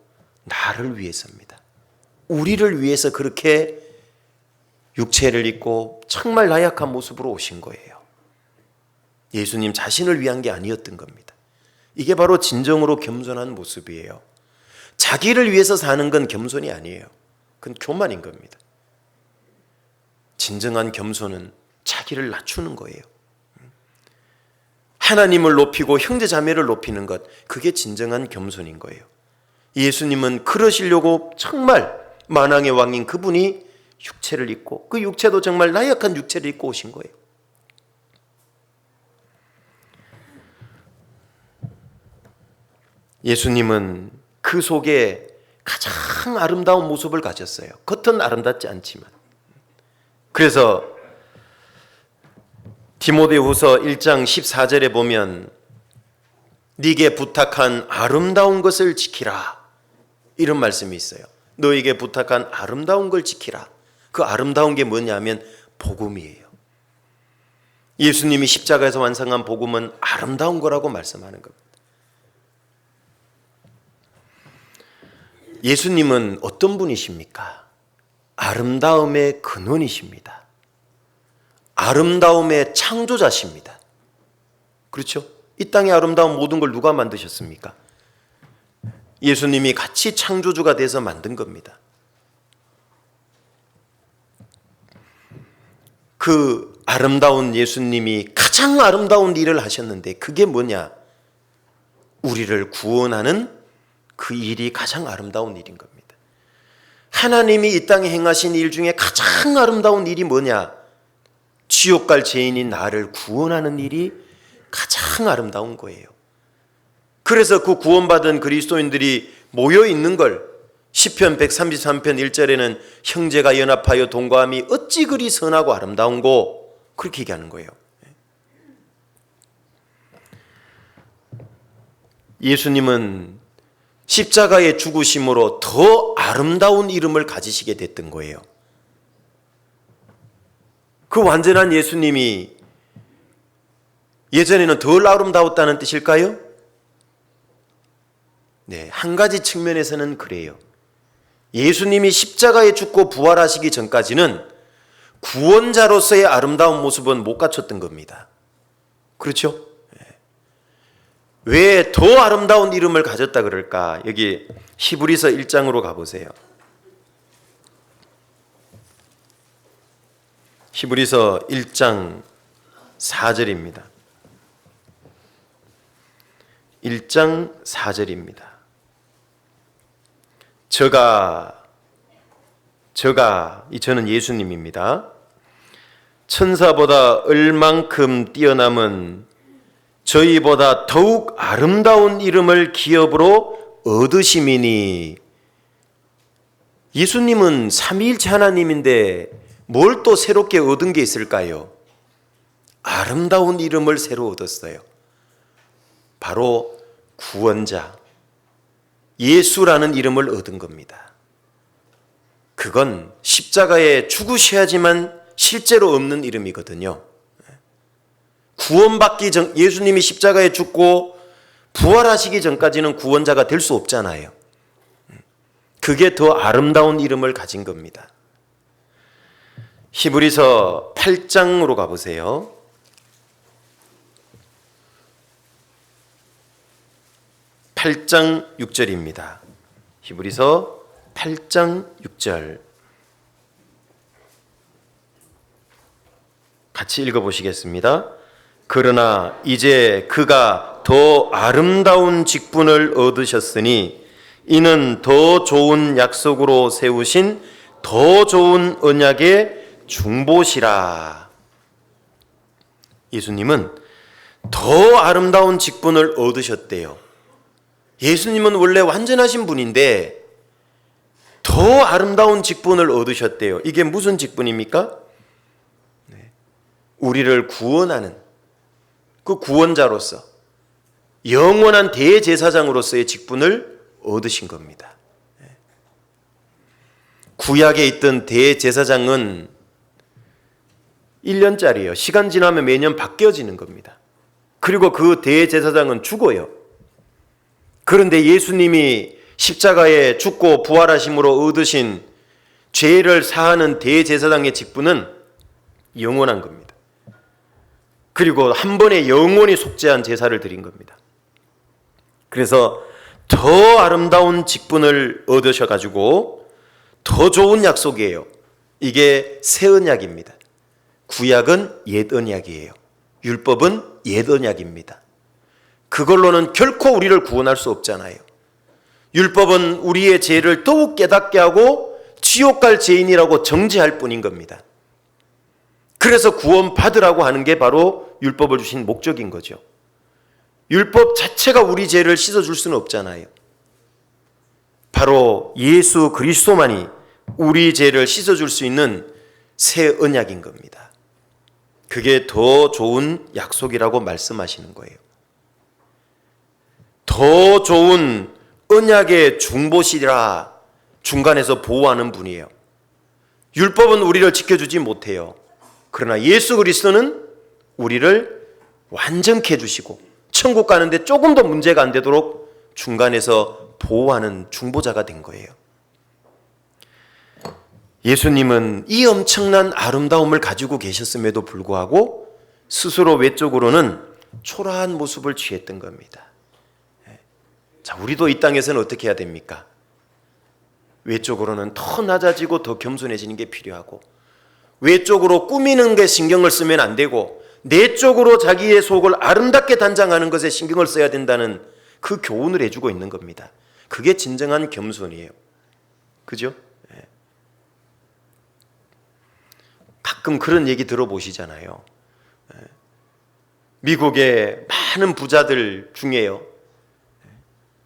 나를 위해서입니다. 우리를 위해서 그렇게 육체를 입고 정말 나약한 모습으로 오신 거예요. 예수님 자신을 위한 게 아니었던 겁니다. 이게 바로 진정으로 겸손한 모습이에요. 자기를 위해서 사는 건 겸손이 아니에요. 그건 교만인 겁니다. 진정한 겸손은 자기를 낮추는 거예요. 하나님을 높이고 형제 자매를 높이는 것, 그게 진정한 겸손인 거예요. 예수님은 그러시려고 정말 만왕의 왕인 그분이 육체를 입고, 그 육체도 정말 나약한 육체를 입고 오신 거예요. 예수님은 그 속에 가장 아름다운 모습을 가졌어요. 겉은 아름답지 않지만. 그래서 디모데후서 1장 14절에 보면 네게 부탁한 아름다운 것을 지키라, 이런 말씀이 있어요. 너에게 부탁한 아름다운 걸 지키라. 그 아름다운 게 뭐냐면 복음이에요. 예수님이 십자가에서 완성한 복음은 아름다운 거라고 말씀하는 겁니다. 예수님은 어떤 분이십니까? 아름다움의 근원이십니다. 아름다움의 창조자십니다. 그렇죠? 이 땅의 아름다운 모든 걸 누가 만드셨습니까? 예수님이 같이 창조주가 돼서 만든 겁니다. 그 아름다운 예수님이 가장 아름다운 일을 하셨는데 그게 뭐냐? 우리를 구원하는 그 일이 가장 아름다운 일인 겁니다. 하나님이 이 땅에 행하신 일 중에 가장 아름다운 일이 뭐냐? 지옥 갈 죄인인 나를 구원하는 일이 가장 아름다운 거예요. 그래서 그 구원받은 그리스도인들이 모여 있는 걸 시편 133편 1절에는 형제가 연합하여 동거함이 어찌 그리 선하고 아름다운고, 그렇게 얘기하는 거예요. 예수님은 십자가의 죽으심으로 더 아름다운 이름을 가지시게 됐던 거예요. 그 완전한 예수님이 예전에는 덜 아름다웠다는 뜻일까요? 네, 한 가지 측면에서는 그래요. 예수님이 십자가에 죽고 부활하시기 전까지는 구원자로서의 아름다운 모습은 못 갖췄던 겁니다. 그렇죠? 왜 더 아름다운 이름을 가졌다 그럴까? 여기 히브리서 1장으로 가보세요. 히브리서 1장 4절입니다. 1장 4절입니다. 저는 예수님입니다. 천사보다 얼만큼 뛰어남은 저희보다 더욱 아름다운 이름을 기업으로 얻으심이니. 예수님은 삼위일체 하나님인데 뭘 또 새롭게 얻은 게 있을까요? 아름다운 이름을 새로 얻었어요. 바로 구원자 예수라는 이름을 얻은 겁니다. 그건 십자가에 죽으셔야지만 실제로 없는 이름이거든요. 구원받기 전, 예수님이 십자가에 죽고 부활하시기 전까지는 구원자가 될 수 없잖아요. 그게 더 아름다운 이름을 가진 겁니다. 히브리서 8장으로 가보세요. 8장 6절입니다. 히브리서 8장 6절 같이 읽어보시겠습니다. 그러나 이제 그가 더 아름다운 직분을 얻으셨으니 이는 더 좋은 약속으로 세우신 더 좋은 언약의 중보시라. 예수님은 더 아름다운 직분을 얻으셨대요. 예수님은 원래 완전하신 분인데 더 아름다운 직분을 얻으셨대요. 이게 무슨 직분입니까? 우리를 구원하는 그 구원자로서 영원한 대제사장으로서의 직분을 얻으신 겁니다. 구약에 있던 대제사장은 1년짜리예요. 시간 지나면 매년 바뀌어지는 겁니다. 그리고 그 대제사장은 죽어요. 그런데 예수님이 십자가에 죽고 부활하심으로 얻으신 죄를 사하는 대제사장의 직분은 영원한 겁니다. 그리고 한 번에 영원히 속죄한 제사를 드린 겁니다. 그래서 더 아름다운 직분을 얻으셔가지고 더 좋은 약속이에요. 이게 새 언약입니다. 구약은 옛 언약이에요. 율법은 옛 언약입니다. 그걸로는 결코 우리를 구원할 수 없잖아요. 율법은 우리의 죄를 더욱 깨닫게 하고 지옥 갈 죄인이라고 정죄할 뿐인 겁니다. 그래서 구원 받으라고 하는 게 바로 율법을 주신 목적인 거죠. 율법 자체가 우리 죄를 씻어줄 수는 없잖아요. 바로 예수 그리스도만이 우리 죄를 씻어줄 수 있는 새 언약인 겁니다. 그게 더 좋은 약속이라고 말씀하시는 거예요. 더 좋은 언약의 중보시라, 중간에서 보호하는 분이에요. 율법은 우리를 지켜주지 못해요. 그러나 예수 그리스도는 우리를 완전케 해주시고 천국 가는데 조금 더 문제가 안 되도록 중간에서 보호하는 중보자가 된 거예요. 예수님은 이 엄청난 아름다움을 가지고 계셨음에도 불구하고 스스로 외적으로는 초라한 모습을 취했던 겁니다. 자, 우리도 이 땅에서는 어떻게 해야 됩니까? 외적으로는 더 낮아지고 더 겸손해지는 게 필요하고, 외적으로 꾸미는 게 신경을 쓰면 안 되고, 내적으로 자기의 속을 아름답게 단장하는 것에 신경을 써야 된다는 그 교훈을 해주고 있는 겁니다. 그게 진정한 겸손이에요. 그죠? 가끔 그런 얘기 들어보시잖아요. 미국의 많은 부자들 중에요,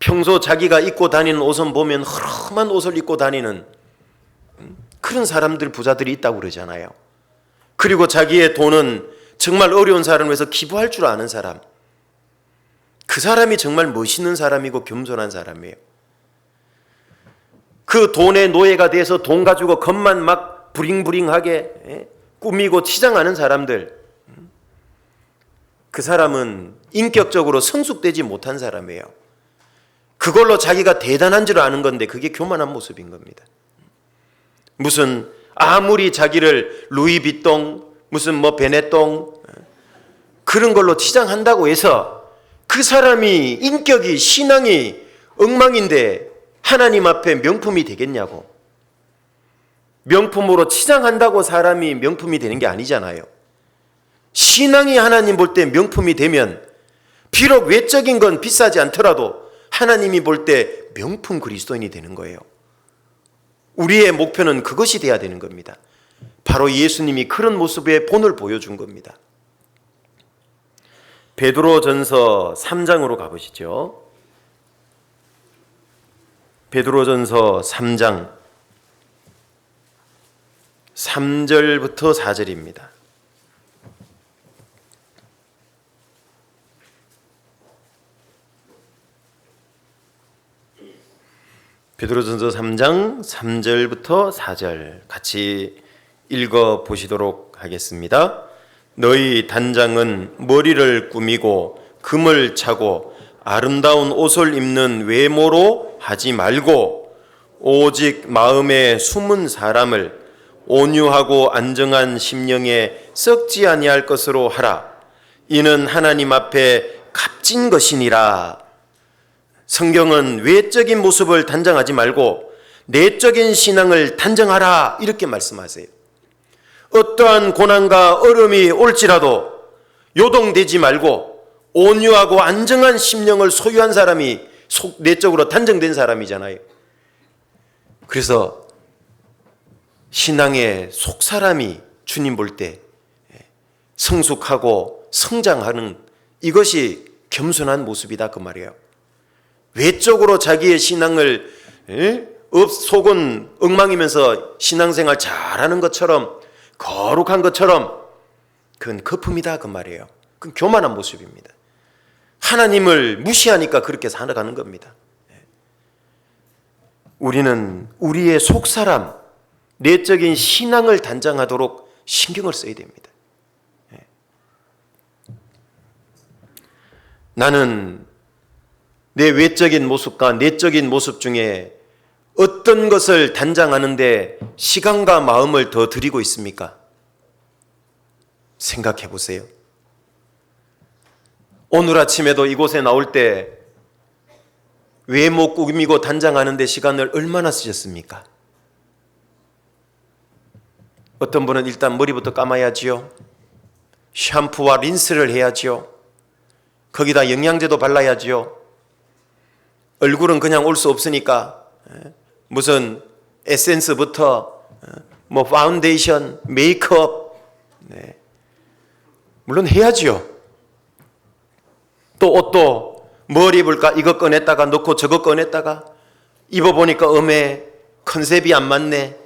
평소 자기가 입고 다니는 옷은 보면 허름한 옷을 입고 다니는 그런 사람들, 부자들이 있다고 그러잖아요. 그리고 자기의 돈은 정말 어려운 사람을 위해서 기부할 줄 아는 사람, 그 사람이 정말 멋있는 사람이고 겸손한 사람이에요. 그 돈의 노예가 돼서 돈 가지고 겉만 막 부링부링하게 꾸미고 치장하는 사람들, 그 사람은 인격적으로 성숙되지 못한 사람이에요. 그걸로 자기가 대단한 줄 아는 건데 그게 교만한 모습인 겁니다. 무슨 아무리 자기를 루이비통, 무슨 뭐 베네똥 그런 걸로 치장한다고 해서 그 사람이 인격이, 신앙이 엉망인데 하나님 앞에 명품이 되겠냐고. 명품으로 치장한다고 사람이 명품이 되는 게 아니잖아요. 신앙이 하나님 볼 때 명품이 되면 비록 외적인 건 비싸지 않더라도 하나님이 볼 때 명품 그리스도인이 되는 거예요. 우리의 목표는 그것이 돼야 되는 겁니다. 바로 예수님이 그런 모습의 본을 보여준 겁니다. 베드로전서 3장으로 가보시죠. 베드로전서 3장 3절부터 4절입니다. 베드로전서 3장 3절부터 4절 같이 읽어 보시도록 하겠습니다. 너희 단장은 머리를 꾸미고 금을 차고 아름다운 옷을 입는 외모로 하지 말고 오직 마음에 숨은 사람을 온유하고 안정한 심령에 썩지 아니할 것으로 하라. 이는 하나님 앞에 값진 것이니라. 성경은 외적인 모습을 단정하지 말고 내적인 신앙을 단정하라 이렇게 말씀하세요. 어떠한 고난과 어려움이 올지라도 요동되지 말고 온유하고 안정한 심령을 소유한 사람이 내적으로 단정된 사람이잖아요. 그래서 신앙의 속사람이 주님 볼 때 성숙하고 성장하는 이것이 겸손한 모습이다 그 말이에요. 외적으로 자기의 신앙을 속은 엉망이면서 신앙생활 잘하는 것처럼 거룩한 것처럼 그건 거품이다 그 말이에요. 그건 교만한 모습입니다. 하나님을 무시하니까 그렇게 살아가는 겁니다. 우리는 우리의 속사람, 내적인 신앙을 단장하도록 신경을 써야 됩니다. 나는 내 외적인 모습과 내적인 모습 중에 어떤 것을 단장하는데 시간과 마음을 더 들이고 있습니까? 생각해 보세요. 오늘 아침에도 이곳에 나올 때 외모 꾸미고 단장하는데 시간을 얼마나 쓰셨습니까? 어떤 분은 일단 머리부터 감아야지요. 샴푸와 린스를 해야지요. 거기다 영양제도 발라야지요. 얼굴은 그냥 올 수 없으니까 무슨 에센스부터 뭐 파운데이션, 메이크업 물론 해야지요. 또 옷도 뭘 입을까 이거 꺼냈다가 넣고 저거 꺼냈다가 입어보니까 컨셉이 안 맞네.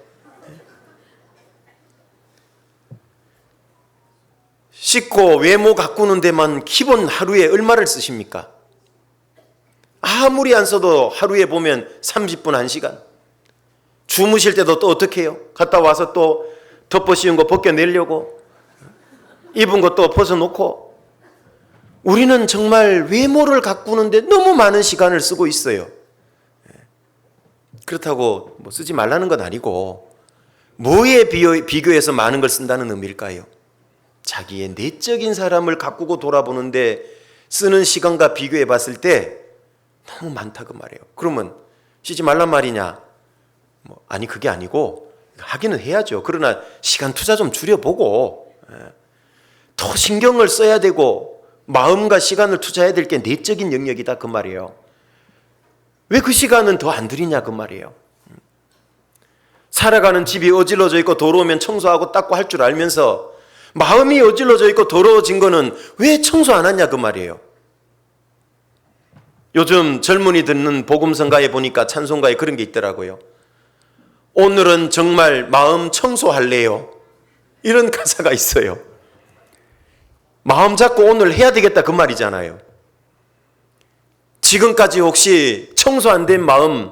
씻고 외모 가꾸는 데만 기본 하루에 얼마를 쓰십니까? 아무리 안 써도 하루에 보면 30분 1시간. 주무실 때도 또 어떻게 해요? 갔다 와서 또 덮어 씌운 거 벗겨내려고 입은 거 또 벗어놓고. 우리는 정말 외모를 가꾸는데 너무 많은 시간을 쓰고 있어요. 그렇다고 뭐 쓰지 말라는 건 아니고 뭐에 비교해서 많은 걸 쓴다는 의미일까요? 자기의 내적인 사람을 가꾸고 돌아보는데 쓰는 시간과 비교해 봤을 때 너무 많다 그 말이에요. 그러면 쓰지 말란 말이냐? 아니 그게 아니고 하기는 해야죠. 그러나 시간 투자 좀 줄여보고 더 신경을 써야 되고 마음과 시간을 투자해야 될 게 내적인 영역이다 그 말이에요. 왜 그 시간은 더 안 들이냐 그 말이에요. 살아가는 집이 어질러져 있고 더러우면 청소하고 닦고 할 줄 알면서 마음이 어질러져 있고 더러워진 거는 왜 청소 안 하냐 그 말이에요. 요즘 젊은이 듣는 복음성가에 보니까 찬송가에 그런 게 있더라고요. 오늘은 정말 마음 청소할래요. 이런 가사가 있어요. 마음 잡고 오늘 해야 되겠다 그 말이잖아요. 지금까지 혹시 청소 안 된 마음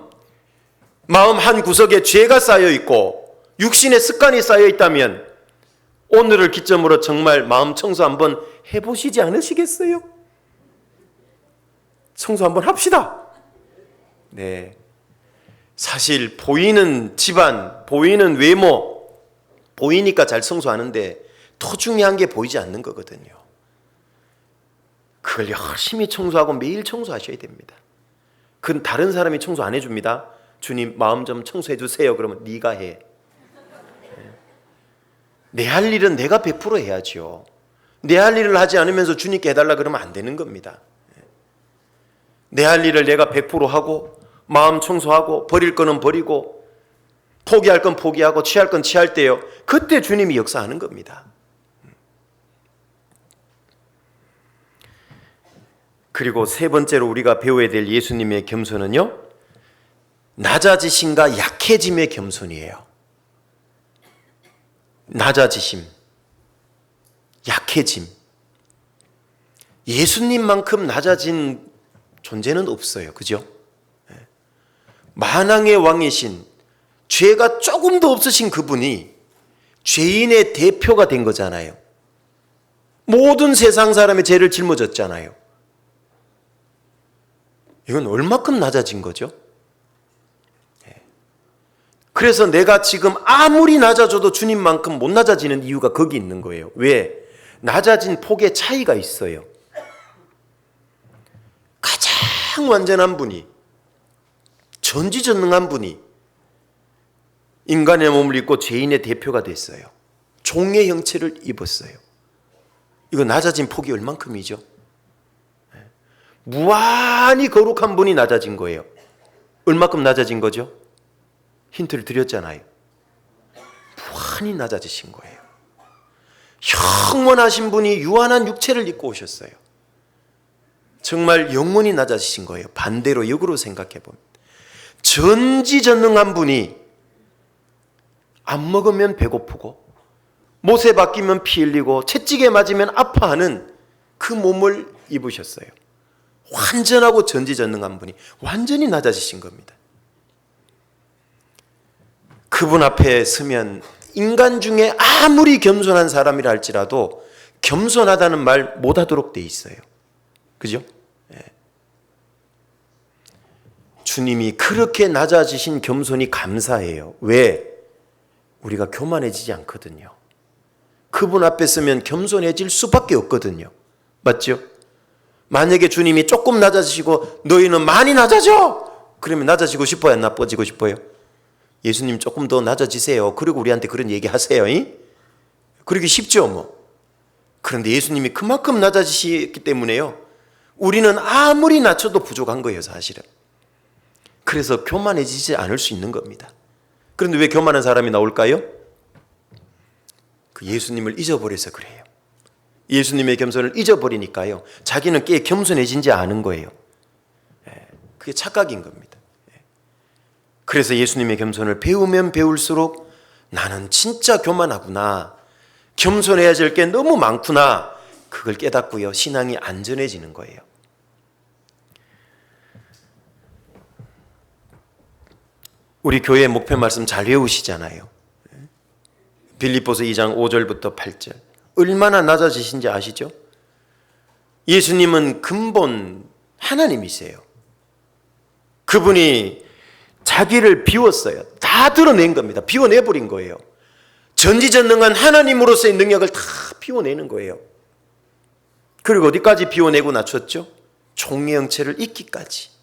한 구석에 죄가 쌓여 있고 육신의 습관이 쌓여 있다면 오늘을 기점으로 정말 마음 청소 한번 해보시지 않으시겠어요? 청소 한번 합시다. 네. 사실 보이는 집안, 보이는 외모, 보이니까 잘 청소하는데 더 중요한 게 보이지 않는 거거든요. 그걸 열심히 청소하고 매일 청소하셔야 됩니다. 그건 다른 사람이 청소 안 해줍니다. 주님 마음 좀 청소해 주세요. 그러면 네가 해. 내 할 일은 내가 100% 해야죠. 내 할 일을 하지 않으면서 주님께 해달라 그러면 안 되는 겁니다. 내 할 일을 내가 100% 하고 마음 청소하고 버릴 거는 버리고 포기할 건 포기하고 취할 건 취할 때요. 그때 주님이 역사하는 겁니다. 그리고 세 번째로 우리가 배워야 될 예수님의 겸손은요. 낮아지심과 약해짐의 겸손이에요. 낮아지심, 약해짐. 예수님만큼 낮아진 존재는 없어요. 그죠? 만왕의 왕이신 죄가 조금도 없으신 그분이 죄인의 대표가 된 거잖아요. 모든 세상 사람의 죄를 짊어졌잖아요. 이건 얼마큼 낮아진 거죠? 그래서 내가 지금 아무리 낮아져도 주님만큼 못 낮아지는 이유가 거기 있는 거예요. 왜? 낮아진 폭의 차이가 있어요. 가장 완전한 분이, 전지전능한 분이 인간의 몸을 입고 죄인의 대표가 됐어요. 종의 형체를 입었어요. 이거 낮아진 폭이 얼만큼이죠? 무한히 거룩한 분이 낮아진 거예요. 얼마큼 낮아진 거죠? 힌트를 드렸잖아요. 무한히 낮아지신 거예요. 영원하신 분이 유한한 육체를 입고 오셨어요. 정말 영원히 낮아지신 거예요. 반대로 역으로 생각해 보면 전지전능한 분이 안 먹으면 배고프고 못에 박히면 피 흘리고 채찍에 맞으면 아파하는 그 몸을 입으셨어요. 완전하고 전지전능한 분이 완전히 낮아지신 겁니다. 그분 앞에 서면 인간 중에 아무리 겸손한 사람이라 할지라도 겸손하다는 말 못하도록 돼 있어요. 그죠? 예. 주님이 그렇게 낮아지신 겸손이 감사해요. 왜? 우리가 교만해지지 않거든요. 그분 앞에 서면 겸손해질 수밖에 없거든요. 맞죠? 만약에 주님이 조금 낮아지시고 너희는 많이 낮아져! 그러면 낮아지고 싶어요? 안 나빠지고 싶어요? 예수님 조금 더 낮아지세요. 그리고 우리한테 그런 얘기 하세요. 그러기 쉽죠 뭐. 그런데 예수님이 그만큼 낮아지시기 때문에요. 우리는 아무리 낮춰도 부족한 거예요 사실은. 그래서 교만해지지 않을 수 있는 겁니다. 그런데 왜 교만한 사람이 나올까요? 그 예수님을 잊어버려서 그래요. 예수님의 겸손을 잊어버리니까요. 자기는 꽤 겸손해진지 아는 거예요. 그게 착각인 겁니다. 그래서 예수님의 겸손을 배우면 배울수록 나는 진짜 교만하구나. 겸손해야 될 게 너무 많구나. 그걸 깨닫고요. 신앙이 안전해지는 거예요. 우리 교회 목표 말씀 잘 외우시잖아요. 빌립보서 2장 5절부터 8절. 얼마나 낮아지신지 아시죠? 예수님은 근본 하나님이세요. 그분이 자기를 비웠어요. 다 드러낸 겁니다. 비워내버린 거예요. 전지전능한 하나님으로서의 능력을 다 비워내는 거예요. 그리고 어디까지 비워내고 낮췄죠? 종의 형체를 잊기까지.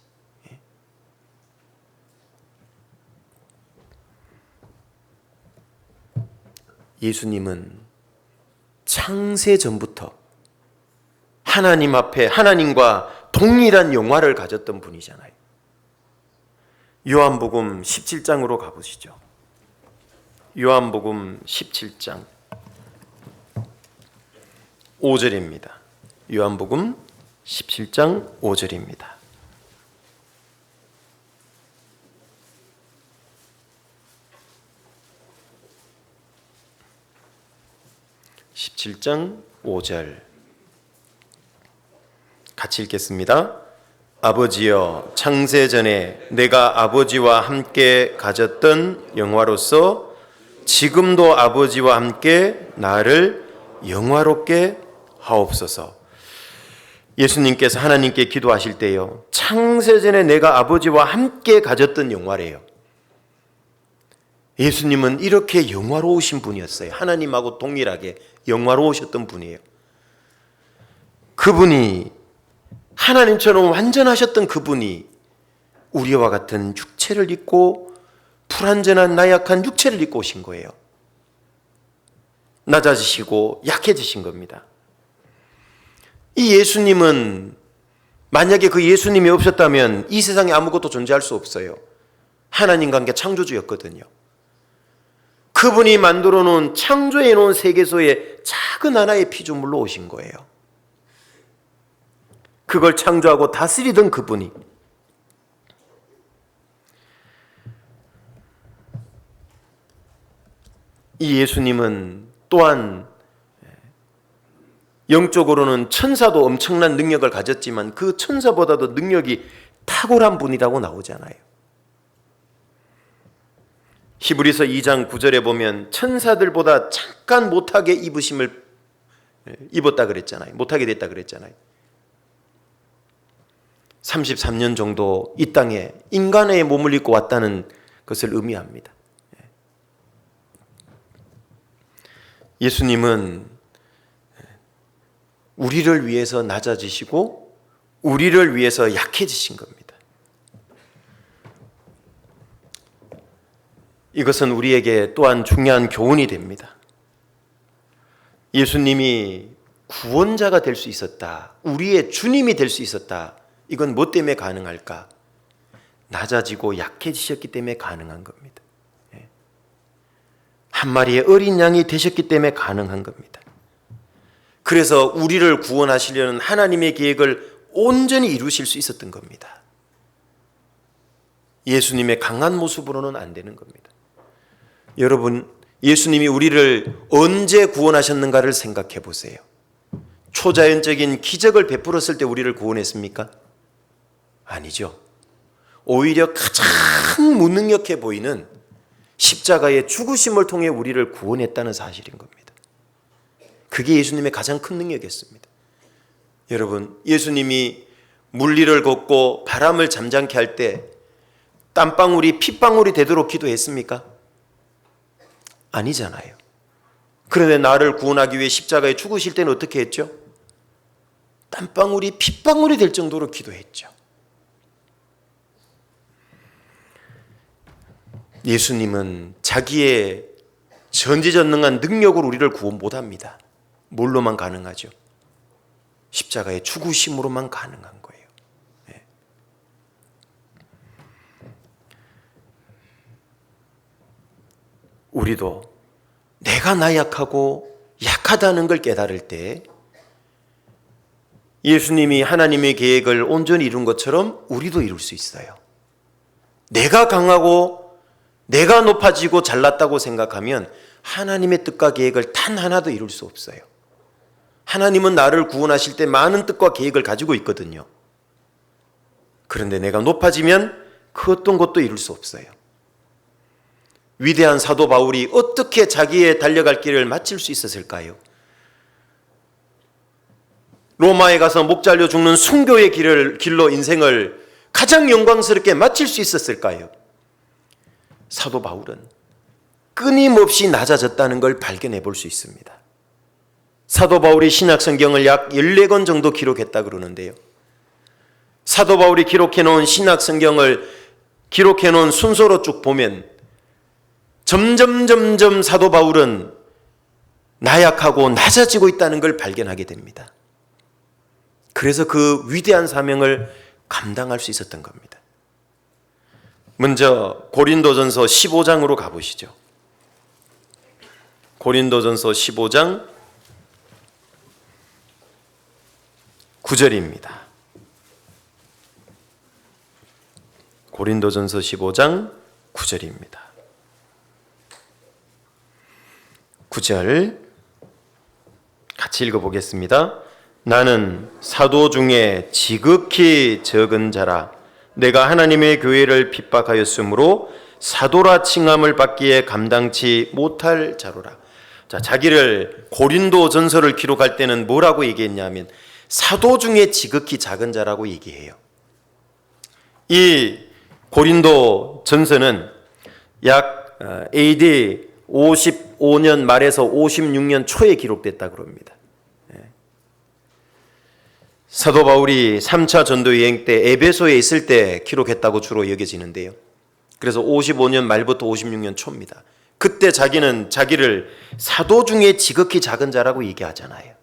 예수님은 창세 전부터 하나님 앞에 하나님과 동일한 영화를 가졌던 분이잖아요. 요한복음 17장으로 가보시죠. 요한복음 17장 5절입니다. 요한복음 17장 5절입니다. (17장 5절) 같이 읽겠습니다. 아버지여, 창세전에 내가 아버지와 함께 가졌던 영화로서 지금도 아버지와 함께 나를 영화롭게 하옵소서. 예수님께서 하나님께 기도하실 때요, 창세전에 내가 아버지와 함께 가졌던 영화래요. 예수님은 이렇게 영화로우신 분이었어요. 하나님하고 동일하게 영화로우셨던 분이에요. 그분이 하나님처럼 완전하셨던 그분이 우리와 같은 육체를 입고 불완전한 나약한 육체를 입고 오신 거예요. 낮아지시고 약해지신 겁니다. 이 예수님은 만약에 그 예수님이 없었다면 이 세상에 아무것도 존재할 수 없어요. 하나님과 함께 창조주였거든요. 그분이 만들어 놓은 창조해 놓은 세계소에 작은 하나의 피조물로 오신 거예요. 그걸 창조하고 다스리던 그분이 이 예수님은 또한 영적으로는 천사도 엄청난 능력을 가졌지만 그 천사보다도 능력이 탁월한 분이라고 나오잖아요. 히브리서 2장 9절에 보면 천사들보다 잠깐 못하게 입었다 그랬잖아요. 못하게 됐다 그랬잖아요. 33년 정도 이 땅에 인간의 몸을 입고 왔다는 것을 의미합니다. 예수님은 우리를 위해서 낮아지시고 우리를 위해서 약해지신 겁니다. 이것은 우리에게 또한 중요한 교훈이 됩니다. 예수님이 구원자가 될 수 있었다. 우리의 주님이 될 수 있었다. 이건 뭐 때문에 가능할까? 낮아지고 약해지셨기 때문에 가능한 겁니다. 한 마리의 어린 양이 되셨기 때문에 가능한 겁니다. 그래서 우리를 구원하시려는 하나님의 계획을 온전히 이루실 수 있었던 겁니다. 예수님의 강한 모습으로는 안 되는 겁니다. 여러분, 예수님이 우리를 언제 구원하셨는가를 생각해 보세요. 초자연적인 기적을 베풀었을 때 우리를 구원했습니까? 아니죠. 오히려 가장 무능력해 보이는 십자가의 죽으심을 통해 우리를 구원했다는 사실인 겁니다. 그게 예수님의 가장 큰 능력이었습니다. 여러분, 예수님이 물리를 걷고 바람을 잠잠케 할 때 땀방울이 핏방울이 되도록 기도했습니까? 아니잖아요. 그런데 나를 구원하기 위해 십자가에 죽으실 때는 어떻게 했죠? 땀방울이 핏방울이 될 정도로 기도했죠. 예수님은 자기의 전지전능한 능력으로 우리를 구원 못합니다. 뭘로만 가능하죠? 십자가의 죽으심으로만 가능한 거예요. 네. 우리도 내가 나약하고 약하다는 걸 깨달을 때 예수님이 하나님의 계획을 온전히 이룬 것처럼 우리도 이룰 수 있어요. 내가 강하고 내가 높아지고 잘났다고 생각하면 하나님의 뜻과 계획을 단 하나도 이룰 수 없어요. 하나님은 나를 구원하실 때 많은 뜻과 계획을 가지고 있거든요. 그런데 내가 높아지면 그 어떤 것도 이룰 수 없어요. 위대한 사도 바울이 어떻게 자기의 달려갈 길을 마칠 수 있었을까요? 로마에 가서 목 잘려 죽는 순교의 길로 인생을 가장 영광스럽게 마칠 수 있었을까요? 사도 바울은 끊임없이 낮아졌다는 걸 발견해 볼 수 있습니다. 사도 바울이 신약 성경을 약 14권 정도 기록했다 그러는데요. 사도 바울이 기록해 놓은 신약 성경을 기록해 놓은 순서로 쭉 보면 점점 사도 바울은 나약하고 낮아지고 있다는 걸 발견하게 됩니다. 그래서 그 위대한 사명을 감당할 수 있었던 겁니다. 먼저 고린도전서 15장으로 가보시죠. 고린도전서 15장 9절입니다. 고린도전서 15장 9절입니다. 9절 같이 읽어보겠습니다. 나는 사도 중에 지극히 적은 자라 내가 하나님의 교회를 핍박하였으므로 사도라 칭함을 받기에 감당치 못할 자로라. 자, 자기를 고린도전서를 기록할 때는 뭐라고 얘기했냐면 사도 중에 지극히 작은 자라고 얘기해요. 이 고린도전서는 약 AD 55년 말에서 56년 초에 기록됐다 그럽니다. 사도 바울이 3차 전도 여행 때 에베소에 있을 때 기록했다고 주로 여겨지는데요. 그래서 55년 말부터 56년 초입니다. 그때 자기는 자기를 사도 중에 지극히 작은 자라고 얘기하잖아요.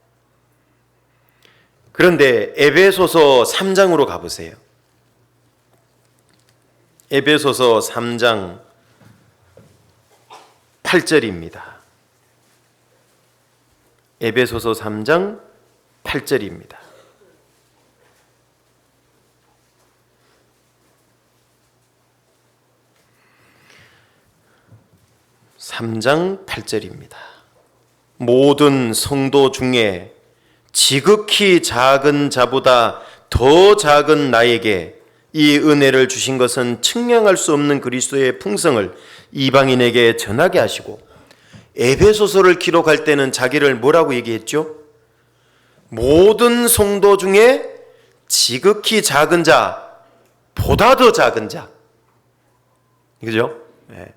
그런데 에베소서 3장으로 가보세요. 에베소서 3장 8절입니다. 에베소서 3장 8절입니다. 3장 8절입니다. 모든 성도 중에 지극히 작은 자보다 더 작은 나에게 이 은혜를 주신 것은 측량할 수 없는 그리스도의 풍성을 이방인에게 전하게 하시고, 에베소서를 기록할 때는 자기를 뭐라고 얘기했죠? 모든 성도 중에 지극히 작은 자, 보다 더 작은 자. 그죠? 네.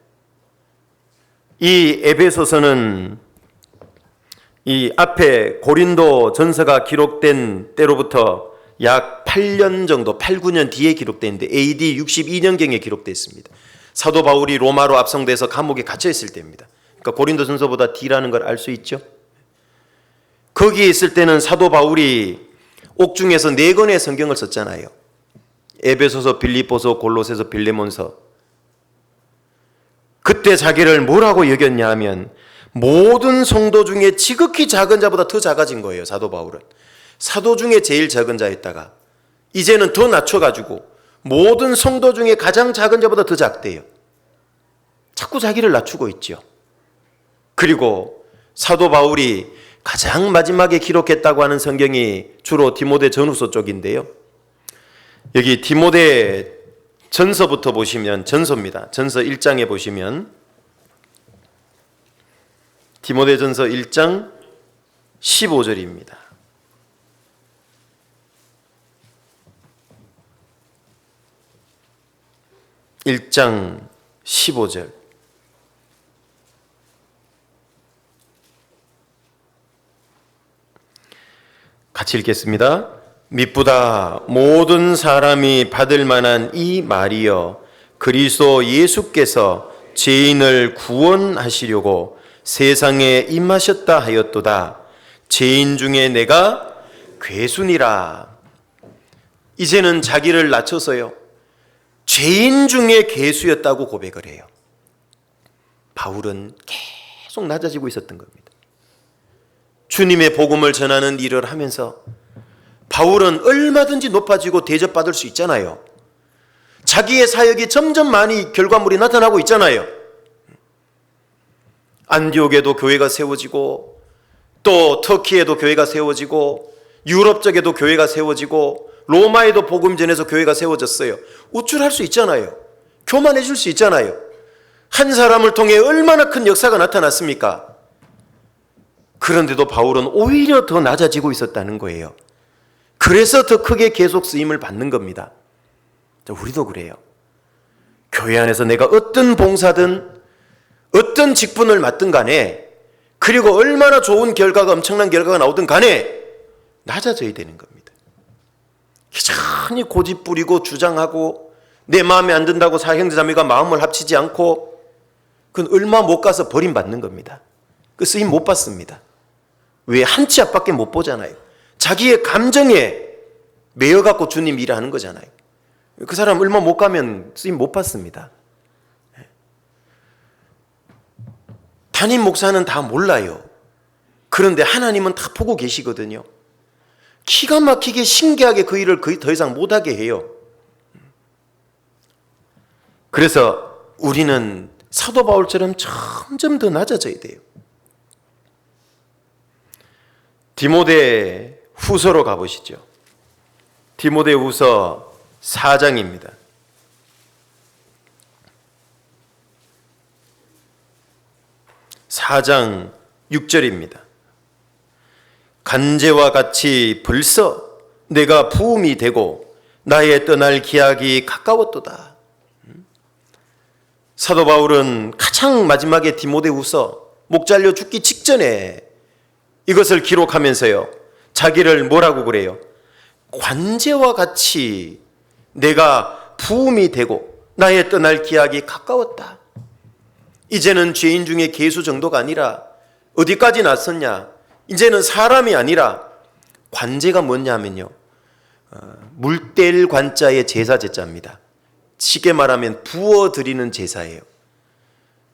이 에베소서는 이 앞에 고린도 전서가 기록된 때로부터 약 8년 정도, 8, 9년 뒤에 기록됐는데 AD 62년경에 기록됐습니다. 사도 바울이 로마로 압송돼서 감옥에 갇혀 있을 때입니다. 그러니까 고린도 전서보다 뒤라는 걸 알 수 있죠. 거기에 있을 때는 사도 바울이 옥중에서 4권의 성경을 썼잖아요. 에베소서, 빌립보서, 골로새서, 빌레몬서. 그때 자기를 뭐라고 여겼냐 하면 모든 성도 중에 지극히 작은 자보다 더 작아진 거예요. 사도 바울은 사도 중에 제일 작은 자였다가 이제는 더 낮춰가지고 모든 성도 중에 가장 작은 자보다 더 작대요. 자꾸 자기를 낮추고 있죠. 그리고 사도 바울이 가장 마지막에 기록했다고 하는 성경이 주로 디모데 전후서 쪽인데요. 여기 디모데 전서부터 보시면, 전서입니다. 전서 1장에 보시면 디모데 전서 1장 15절입니다. 1장 15절. 같이 읽겠습니다. 미쁘다 모든 사람이 받을 만한 이 말이여, 그리스도 예수께서 죄인을 구원하시려고 세상에 임하셨다 하였도다. 죄인 중에 내가 괴순이라. 이제는 자기를 낮춰서요, 죄인 중에 괴수였다고 고백을 해요. 바울은 계속 낮아지고 있었던 겁니다. 주님의 복음을 전하는 일을 하면서 바울은 얼마든지 높아지고 대접받을 수 있잖아요. 자기의 사역이 점점 많이 결과물이 나타나고 있잖아요. 안디옥에도 교회가 세워지고, 또 터키에도 교회가 세워지고, 유럽 쪽에도 교회가 세워지고, 로마에도 복음 전해서 교회가 세워졌어요. 우쭐할 수 있잖아요. 교만해 줄 수 있잖아요. 한 사람을 통해 얼마나 큰 역사가 나타났습니까? 그런데도 바울은 오히려 더 낮아지고 있었다는 거예요. 그래서 더 크게 계속 쓰임을 받는 겁니다. 우리도 그래요. 교회 안에서 내가 어떤 봉사든 어떤 직분을 맡든 간에, 그리고 얼마나 좋은 결과가, 엄청난 결과가 나오든 간에 낮아져야 되는 겁니다. 기장히 고집 부리고 주장하고 내 마음에 안 든다고 형제자매가 마음을 합치지 않고, 그건 얼마 못 가서 버림받는 겁니다. 그 쓰임 못 받습니다. 왜? 한 치 앞밖에 못 보잖아요. 자기의 감정에 매여갖고 주님 일하는 거잖아요. 그 사람 얼마 못 가면 쓰임 못 받습니다. 담임 목사는 다 몰라요. 그런데 하나님은 다 보고 계시거든요. 기가 막히게 신기하게 그 일을 거의 더 이상 못하게 해요. 그래서 우리는 사도 바울처럼 점점 더 낮아져야 돼요. 디모데 후서로 가보시죠. 디모데 후서 4장입니다. 4장 6절입니다. 간제와 같이 벌써 내가 부음이 되고 나의 떠날 기약이 가까웠도다. 사도 바울은 가장 마지막에 디모데후서 목 잘려 죽기 직전에 이것을 기록하면서요, 자기를 뭐라고 그래요? 관제와 같이 내가 부음이 되고 나의 떠날 기약이 가까웠다. 이제는 죄인 중에 괴수 정도가 아니라 어디까지 났었냐? 이제는 사람이 아니라, 관제가 뭐냐 하면요, 물뗄 관자의 제사 제자입니다. 쉽게 말하면 부어드리는 제사예요.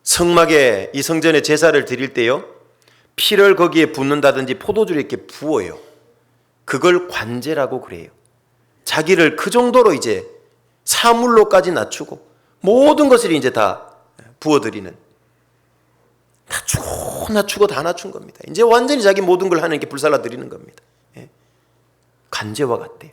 성막에 이 성전에 제사를 드릴 때요, 피를 거기에 붓는다든지 포도주를 이렇게 부어요. 그걸 관제라고 그래요. 자기를 그 정도로 이제 사물로까지 낮추고 모든 것을 이제 다 부어드리는, 낮추고 다 낮춘 겁니다. 이제 완전히 자기 모든 걸 하나님께 불살라 드리는 겁니다. 관제와 같대요.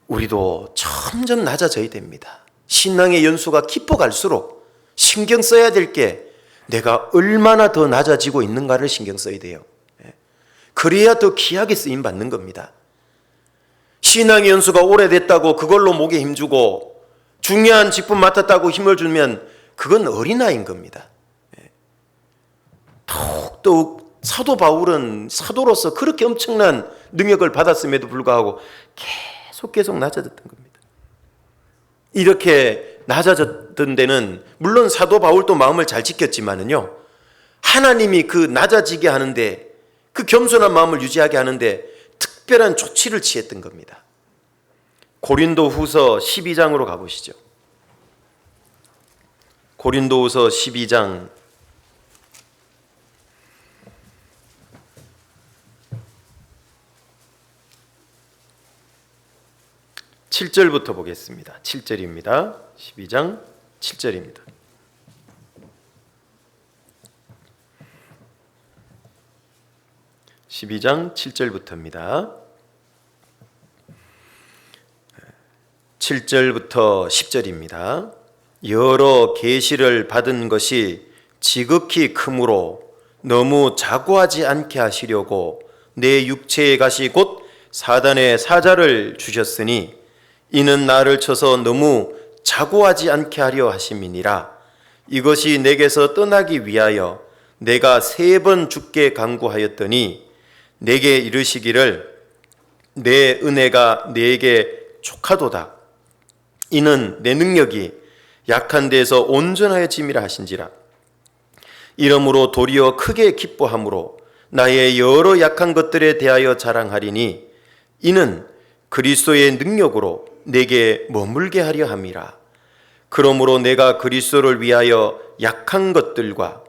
우리도 점점 낮아져야 됩니다. 신앙의 연수가 깊어갈수록 신경 써야 될 게 내가 얼마나 더 낮아지고 있는가를 신경 써야 돼요. 그래야 더 귀하게 쓰임 받는 겁니다. 신앙의 연수가 오래됐다고 그걸로 목에 힘주고 중요한 직분 맡았다고 힘을 주면 그건 어린아이인 겁니다. 더욱더욱 사도 바울은 사도로서 그렇게 엄청난 능력을 받았음에도 불구하고 계속 낮아졌던 겁니다. 이렇게 낮아졌던 데는 물론 사도 바울도 마음을 잘 지켰지만은요, 하나님이 그 낮아지게 하는데, 그 겸손한 마음을 유지하게 하는데 특별한 조치를 취했던 겁니다. 고린도 후서 12장으로 가보시죠. 고린도 후서 12장 7절부터 보겠습니다. 7절입니다. 12장 7절입니다. (12장) 7절부터입니다. 7절부터 10절입니다. 여러 계시를 받은 것이 지극히 크므로 너무 자고하지 않게 하시려고 내 육체의 가시 곧 사단의 사자를 주셨으니 이는 나를 쳐서 너무 자고하지 않게 하려 하심이니라. 이것이 내게서 떠나기 위하여 내가 3번 죽게 간구하였더니 내게 이르시기를 내 은혜가 내게 족하도다. 이는 내 능력이 약한 데에서 온전하여짐이라 하신지라. 이러므로 도리어 크게 기뻐함으로 나의 여러 약한 것들에 대하여 자랑하리니 이는 그리스도의 능력으로 내게 머물게 하려 함이라. 그러므로 내가 그리스도를 위하여 약한 것들과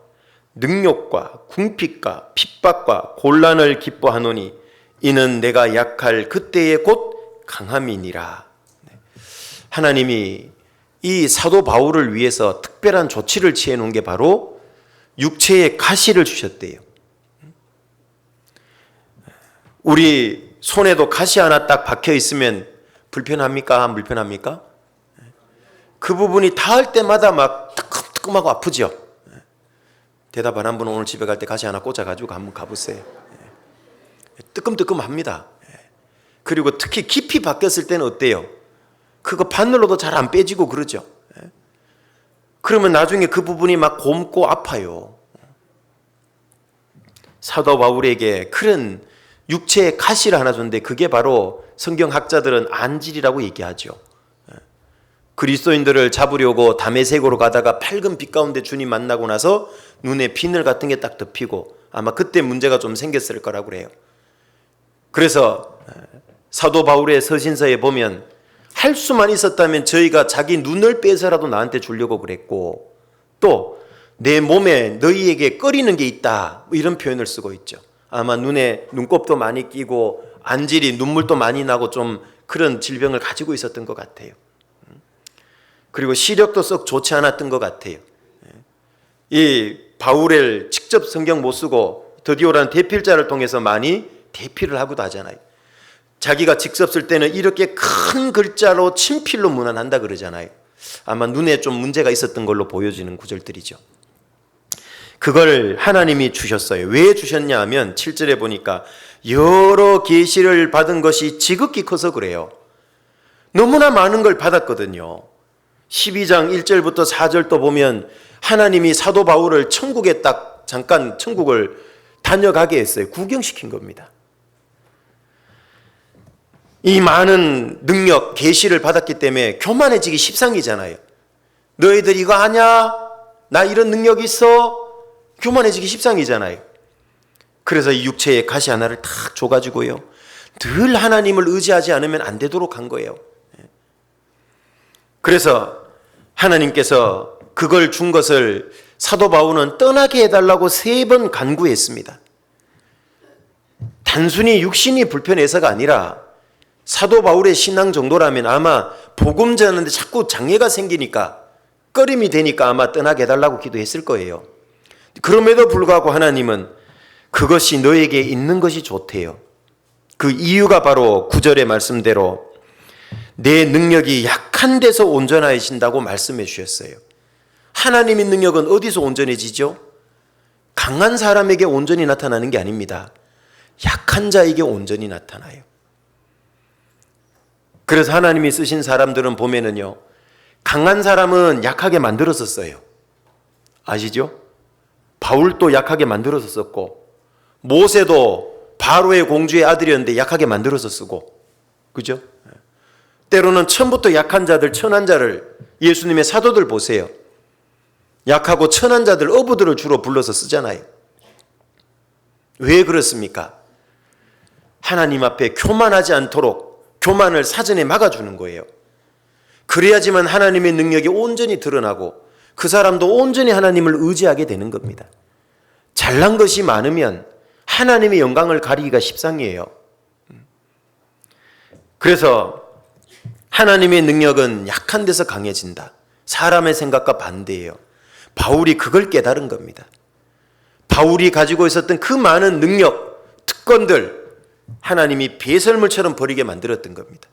능욕과 궁핍과 핍박과 곤란을 기뻐하노니 이는 내가 약할 그때에 곧 강함이니라. 하나님이 이 사도 바울을 위해서 특별한 조치를 취해 놓은 게 바로 육체의 가시를 주셨대요. 우리 손에도 가시 하나 딱 박혀 있으면 불편합니까? 안 불편합니까? 그 부분이 닿을 때마다 막 뜨끔뜨끔하고 아프죠. 대답 안 한 분은 오늘 집에 갈 때 가시 하나 꽂아가지고 한번 가보세요. 뜨끔뜨끔합니다. 그리고 특히 깊이 박혔을 때는 어때요? 그거 바늘로도 잘 안 빼지고 그러죠. 그러면 나중에 그 부분이 막 곪고 아파요. 사도 바울에게 그런 육체의 가시를 하나 줬는데 그게 바로 성경학자들은 안질이라고 얘기하죠. 그리스도인들을 잡으려고 다메섹으로 가다가 밝은 빛 가운데 주님 만나고 나서 눈에 비늘 같은 게 딱 덮이고 아마 그때 문제가 좀 생겼을 거라고 그래요. 그래서 사도 바울의 서신서에 보면 할 수만 있었다면 저희가 자기 눈을 빼서라도 나한테 주려고 그랬고 또 내 몸에 너희에게 꺼리는 게 있다 이런 표현을 쓰고 있죠. 아마 눈에 눈곱도 많이 끼고 안질이 눈물도 많이 나고 좀 그런 질병을 가지고 있었던 것 같아요. 그리고 시력도 썩 좋지 않았던 것 같아요. 이 바울을 직접 성경 못 쓰고 드디어라는 대필자를 통해서 많이 대필을 하고도 하잖아요. 자기가 직접 쓸 때는 이렇게 큰 글자로 친필로 문안한다 그러잖아요. 아마 눈에 좀 문제가 있었던 걸로 보여지는 구절들이죠. 그걸 하나님이 주셨어요. 왜 주셨냐 하면 7절에 보니까 여러 계시를 받은 것이 지극히 커서 그래요. 너무나 많은 걸 받았거든요. 12장 1절부터 4절도 보면 하나님이 사도 바울을 천국에 딱 잠깐 천국을 다녀가게 했어요. 구경시킨 겁니다. 이 많은 능력, 계시를 받았기 때문에 교만해지기 십상이잖아요. 너희들 이거 아냐? 나 이런 능력 있어? 교만해지기 십상이잖아요. 그래서 이 육체의 가시 하나를 탁 줘가지고요. 늘 하나님을 의지하지 않으면 안 되도록 한 거예요. 그래서 하나님께서 그걸 준 것을 사도 바울은 떠나게 해달라고 3번 간구했습니다. 단순히 육신이 불편해서가 아니라 사도 바울의 신앙 정도라면 아마 복음 전하는데 자꾸 장애가 생기니까 꺼림이 되니까 아마 떠나게 해달라고 기도했을 거예요. 그럼에도 불구하고 하나님은 그것이 너에게 있는 것이 좋대요. 그 이유가 바로 9절의 말씀대로 내 능력이 약한 데서 온전하신다고 말씀해 주셨어요. 하나님의 능력은 어디서 온전해지죠? 강한 사람에게 온전히 나타나는 게 아닙니다. 약한 자에게 온전히 나타나요. 그래서 하나님이 쓰신 사람들은 보면은요, 강한 사람은 약하게 만들어서 써요. 아시죠? 바울도 약하게 만들어서 썼고, 모세도 바로의 공주의 아들이었는데 약하게 만들어서 쓰고, 그죠? 때로는 처음부터 약한 자들, 천한 자를, 예수님의 사도들 보세요. 약하고 천한 자들, 어부들을 주로 불러서 쓰잖아요. 왜 그렇습니까? 하나님 앞에 교만하지 않도록 교만을 사전에 막아주는 거예요. 그래야지만 하나님의 능력이 온전히 드러나고 그 사람도 온전히 하나님을 의지하게 되는 겁니다. 잘난 것이 많으면 하나님의 영광을 가리기가 십상이에요. 그래서 하나님의 능력은 약한 데서 강해진다. 사람의 생각과 반대예요. 바울이 그걸 깨달은 겁니다. 바울이 가지고 있었던 그 많은 능력, 특권들, 하나님이 배설물처럼 버리게 만들었던 겁니다.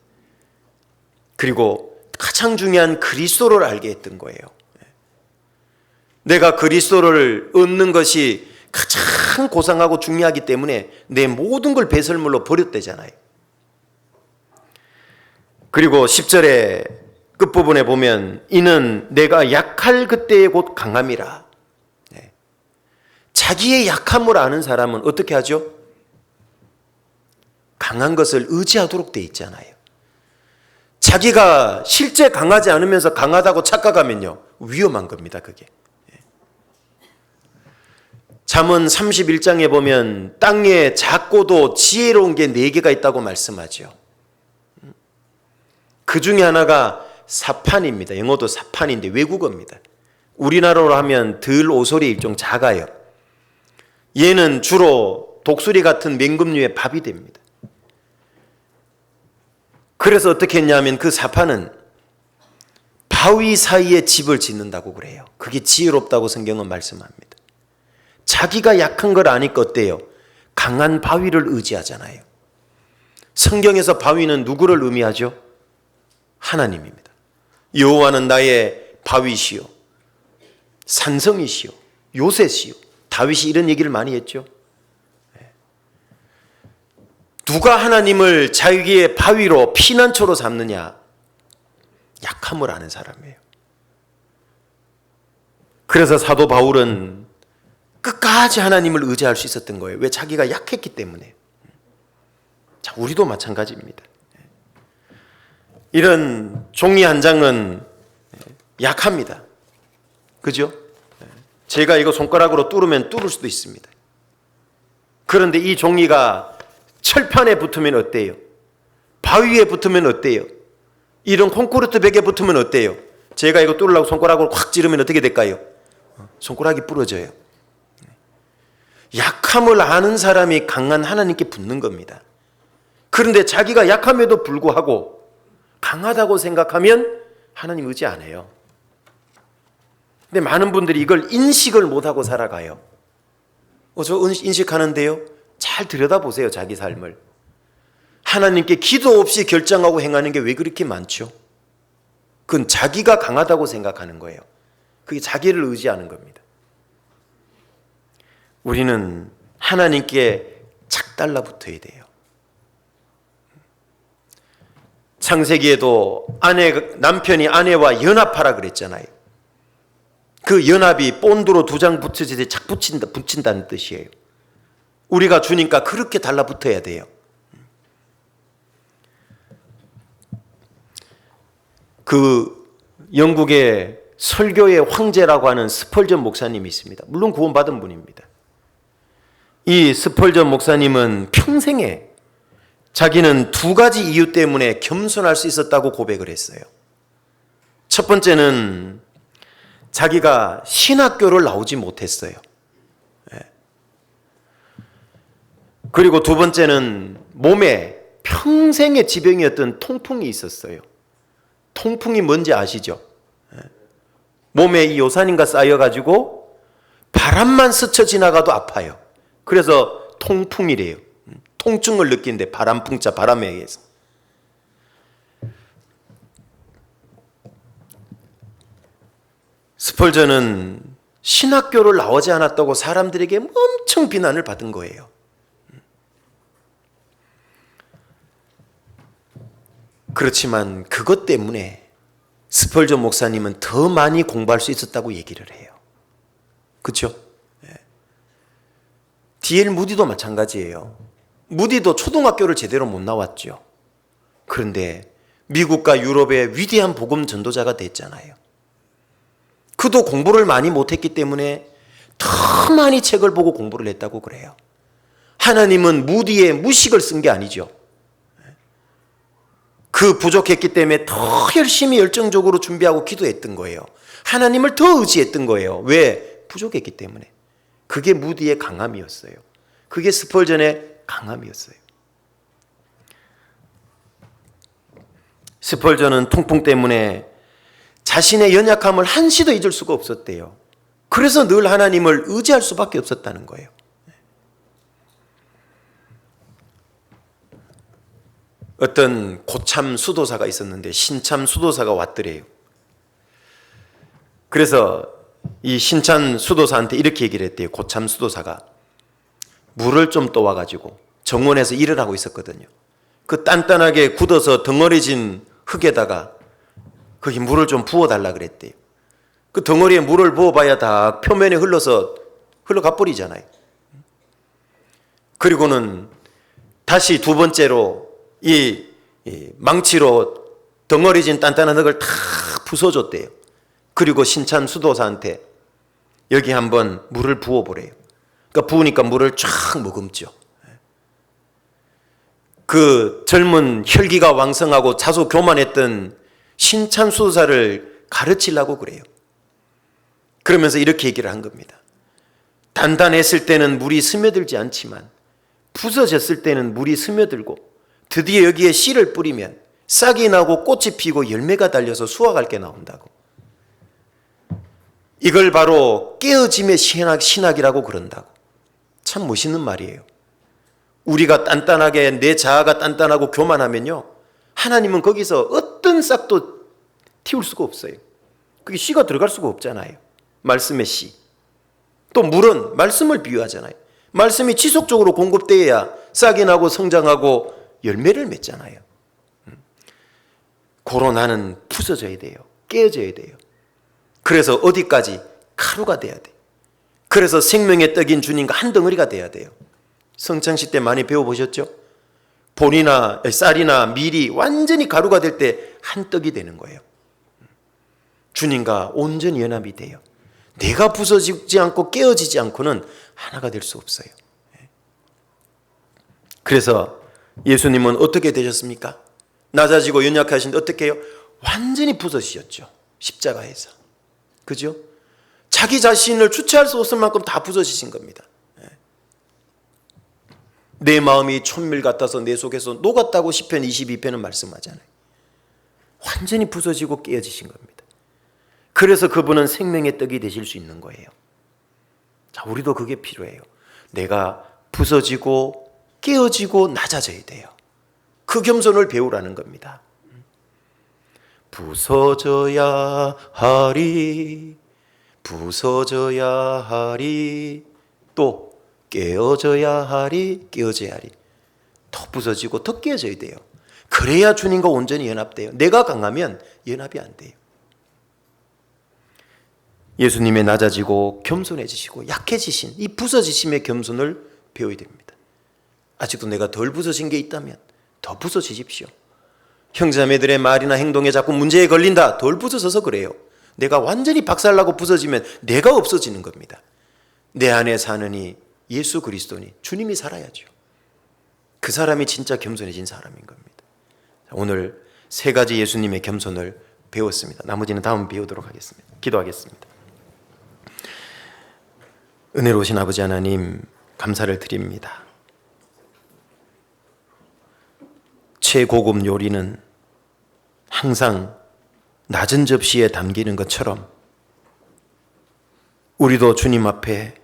그리고 가장 중요한 그리스도를 알게 했던 거예요. 내가 그리스도를 얻는 것이 가장 고상하고 중요하기 때문에 내 모든 걸 배설물로 버렸대잖아요. 그리고 10절에 끝부분에 보면 이는 내가 약할 그때의 곧 강함이라. 자기의 약함을 아는 사람은 어떻게 하죠? 강한 것을 의지하도록 돼 있잖아요. 자기가 실제 강하지 않으면서 강하다고 착각하면요, 위험한 겁니다, 그게. 잠언 31장에 보면 땅에 작고도 지혜로운 게 4개가 있다고 말씀하죠. 그 중에 하나가 사판입니다. 영어도 사판인데 외국어입니다. 우리나라로 하면 들오소리 일종 작아요. 얘는 주로 독수리 같은 맹금류의 밥이 됩니다. 그래서 어떻게 했냐면 그 사판은 바위 사이에 집을 짓는다고 그래요. 그게 지혜롭다고 성경은 말씀합니다. 자기가 약한 걸 아니까 어때요? 강한 바위를 의지하잖아요. 성경에서 바위는 누구를 의미하죠? 하나님입니다. 여호와는 나의 바위시요 산성이시요 요새시요. 다윗이 이런 얘기를 많이 했죠. 누가 하나님을 자기의 바위로 피난처로 삼느냐? 약함을 아는 사람이에요. 그래서 사도 바울은 끝까지 하나님을 의지할 수 있었던 거예요. 왜? 자기가 약했기 때문에. 자, 우리도 마찬가지입니다. 이런 종이 한 장은 약합니다. 그죠? 제가 이거 손가락으로 뚫으면 뚫을 수도 있습니다. 그런데 이 종이가 철판에 붙으면 어때요? 바위에 붙으면 어때요? 이런 콘크리트 벽에 붙으면 어때요? 제가 이거 뚫으려고 손가락으로 확 찌르면 어떻게 될까요? 손가락이 부러져요. 약함을 아는 사람이 강한 하나님께 붙는 겁니다. 그런데 자기가 약함에도 불구하고 강하다고 생각하면 하나님 의지 안 해요. 근데 많은 분들이 이걸 인식을 못하고 살아가요. 저 인식하는데요. 잘 들여다보세요. 자기 삶을. 하나님께 기도 없이 결정하고 행하는 게 왜 그렇게 많죠? 그건 자기가 강하다고 생각하는 거예요. 그게 자기를 의지하는 겁니다. 우리는 하나님께 착 달라붙어야 돼요. 창세기에도 남편이 아내와 연합하라 그랬잖아요. 그 연합이 본드로 2장 붙여지듯이 착 붙인다는 뜻이에요. 우리가 주니까 그렇게 달라붙어야 돼요. 그 영국의 설교의 황제라고 하는 스펄전 목사님이 있습니다. 물론 구원받은 분입니다. 이 스펄전 목사님은 평생에 자기는 2가지 이유 때문에 겸손할 수 있었다고 고백을 했어요. 첫 번째는 자기가 신학교를 나오지 못했어요. 그리고 2번째는 몸에 평생의 지병이었던 통풍이 있었어요. 통풍이 뭔지 아시죠? 몸에 이 요산인가 쌓여가지고 바람만 스쳐 지나가도 아파요. 그래서 통풍이래요. 통증을 느끼는데 바람풍자, 바람에 의해서. 스펄전은 신학교를 나오지 않았다고 사람들에게 엄청 비난을 받은 거예요. 그렇지만 그것 때문에 스펄전 목사님은 더 많이 공부할 수 있었다고 얘기를 해요. 그렇죠? D.L. 무디도 마찬가지예요. 무디도 초등학교를 제대로 못 나왔죠. 그런데 미국과 유럽의 위대한 복음 전도자가 됐잖아요. 그도 공부를 많이 못했기 때문에 더 많이 책을 보고 공부를 했다고 그래요. 하나님은 무디의 무식을 쓴 게 아니죠. 그 부족했기 때문에 더 열심히 열정적으로 준비하고 기도했던 거예요. 하나님을 더 의지했던 거예요. 왜? 부족했기 때문에. 그게 무디의 강함이었어요. 그게 스펄전의 강함이었어요. 스펄전은 통풍 때문에 자신의 연약함을 한시도 잊을 수가 없었대요. 그래서 늘 하나님을 의지할 수밖에 없었다는 거예요. 어떤 고참 수도사가 있었는데 신참 수도사가 왔더래요. 그래서 이 신참 수도사한테 이렇게 얘기를 했대요. 고참 수도사가 물을 좀 떠와가지고 정원에서 일을 하고 있었거든요. 그 단단하게 굳어서 덩어리진 흙에다가 거기 물을 좀 부어달라 그랬대요. 그 덩어리에 물을 부어봐야 다 표면에 흘러가 버리잖아요. 그리고는 다시 두 번째로 이 망치로 덩어리진 단단한 흙을 다 부숴줬대요. 그리고 신참 수도사한테 여기 한번 물을 부어보래요. 그러니까 부으니까 물을 쫙 머금죠. 그 젊은 혈기가 왕성하고 자소 교만했던 신참 수도사를 가르치려고 그래요. 그러면서 이렇게 얘기를 한 겁니다. 단단했을 때는 물이 스며들지 않지만 부서졌을 때는 물이 스며들고 드디어 여기에 씨를 뿌리면 싹이 나고 꽃이 피고 열매가 달려서 수확할 게 나온다고. 이걸 바로 깨어짐의 신학이라고 그런다고. 참 멋있는 말이에요. 우리가 단단하게 내 자아가 단단하고 교만하면요, 하나님은 거기서 어떤 싹도 틔울 수가 없어요. 그게 씨가 들어갈 수가 없잖아요. 말씀의 씨. 또 물은 말씀을 비유하잖아요. 말씀이 지속적으로 공급되어야 싹이 나고 성장하고 열매를 맺잖아요. 고로 나는 부서져야 돼요. 깨어져야 돼요. 그래서 어디까지? 가루가 돼야 돼. 그래서 생명의 떡인 주님과 한 덩어리가 돼야 돼요. 성찬식 때 많이 배워보셨죠? 보리나 쌀이나 밀이 완전히 가루가 될 때 한 떡이 되는 거예요. 주님과 온전히 연합이 돼요. 내가 부서지지 않고 깨어지지 않고는 하나가 될 수 없어요. 그래서 예수님은 어떻게 되셨습니까? 낮아지고 연약하신데 어떻게 해요? 완전히 부서지셨죠. 십자가에서. 그죠? 자기 자신을 주체할 수 없을 만큼 다 부서지신 겁니다. 내 마음이 촛밀 같아서 내 속에서 녹았다고 시편 22편은 말씀하잖아요. 완전히 부서지고 깨어지신 겁니다. 그래서 그분은 생명의 떡이 되실 수 있는 거예요. 자, 우리도 그게 필요해요. 내가 부서지고 깨어지고 낮아져야 돼요. 그 겸손을 배우라는 겁니다. 부서져야 하리, 부서져야 하리, 또 깨어져야 하리, 깨어져야 하리. 더 부서지고 더 깨어져야 돼요. 그래야 주님과 온전히 연합돼요. 내가 강하면 연합이 안 돼요. 예수님의 낮아지고 겸손해지시고 약해지신 이 부서지심의 겸손을 배워야 됩니다. 아직도 내가 덜 부서진 게 있다면 더 부서지십시오. 형제자매들의 말이나 행동에 자꾸 문제에 걸린다. 덜 부서져서 그래요. 내가 완전히 박살나고 부서지면 내가 없어지는 겁니다. 내 안에 사느니 예수 그리스도니 주님이 살아야죠. 그 사람이 진짜 겸손해진 사람인 겁니다. 오늘 세 가지 예수님의 겸손을 배웠습니다. 나머지는 다음 배우도록 하겠습니다. 기도하겠습니다. 은혜로우신 아버지 하나님, 감사를 드립니다. 최고급 요리는 항상 낮은 접시에 담기는 것처럼 우리도 주님 앞에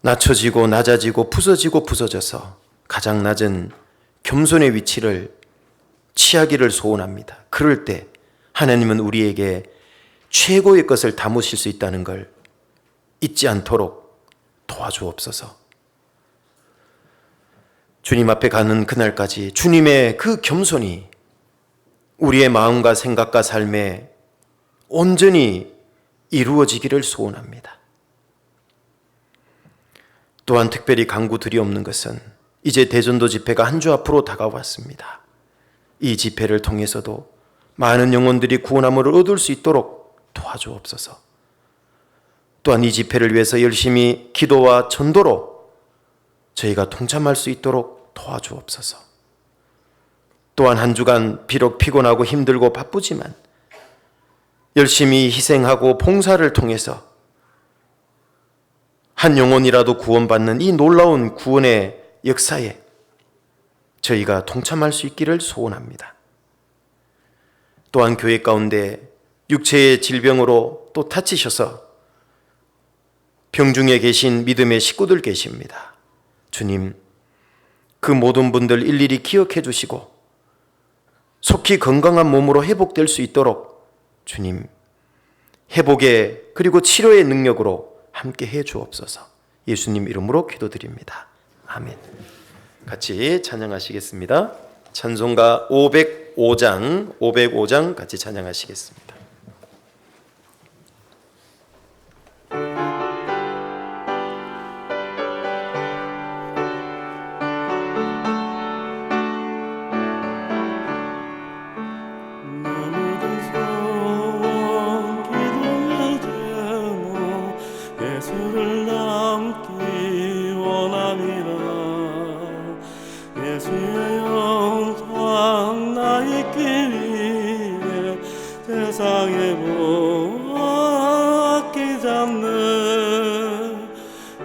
낮춰지고 낮아지고 부서지고 부서져서 가장 낮은 겸손의 위치를 취하기를 소원합니다. 그럴 때 하나님은 우리에게 최고의 것을 담으실 수 있다는 걸 잊지 않도록 도와주옵소서. 주님 앞에 가는 그날까지 주님의 그 겸손이 우리의 마음과 생각과 삶에 온전히 이루어지기를 소원합니다. 또한 특별히 간구드리옵는 것은 이제 대전도 집회가 한 주 앞으로 다가왔습니다. 이 집회를 통해서도 많은 영혼들이 구원함을 얻을 수 있도록 도와주옵소서. 또한 이 집회를 위해서 열심히 기도와 전도로 저희가 동참할 수 있도록 도와주옵소서. 또한 한 주간 비록 피곤하고 힘들고 바쁘지만 열심히 희생하고 봉사를 통해서 한 영혼이라도 구원받는 이 놀라운 구원의 역사에 저희가 동참할 수 있기를 소원합니다. 또한 교회 가운데 육체의 질병으로 또 다치셔서 병중에 계신 믿음의 식구들 계십니다. 주님, 그 모든 분들 일일이 기억해 주시고 속히 건강한 몸으로 회복될 수 있도록 주님, 회복의 그리고 치료의 능력으로 함께 해 주옵소서. 예수님 이름으로 기도드립니다. 아멘. 같이 찬양하시겠습니다. 찬송가 505장 같이 찬양하시겠습니다. 예수를 닮기 원함이라. 예수의 영광 나 있기 위해 세상의 악기 잡는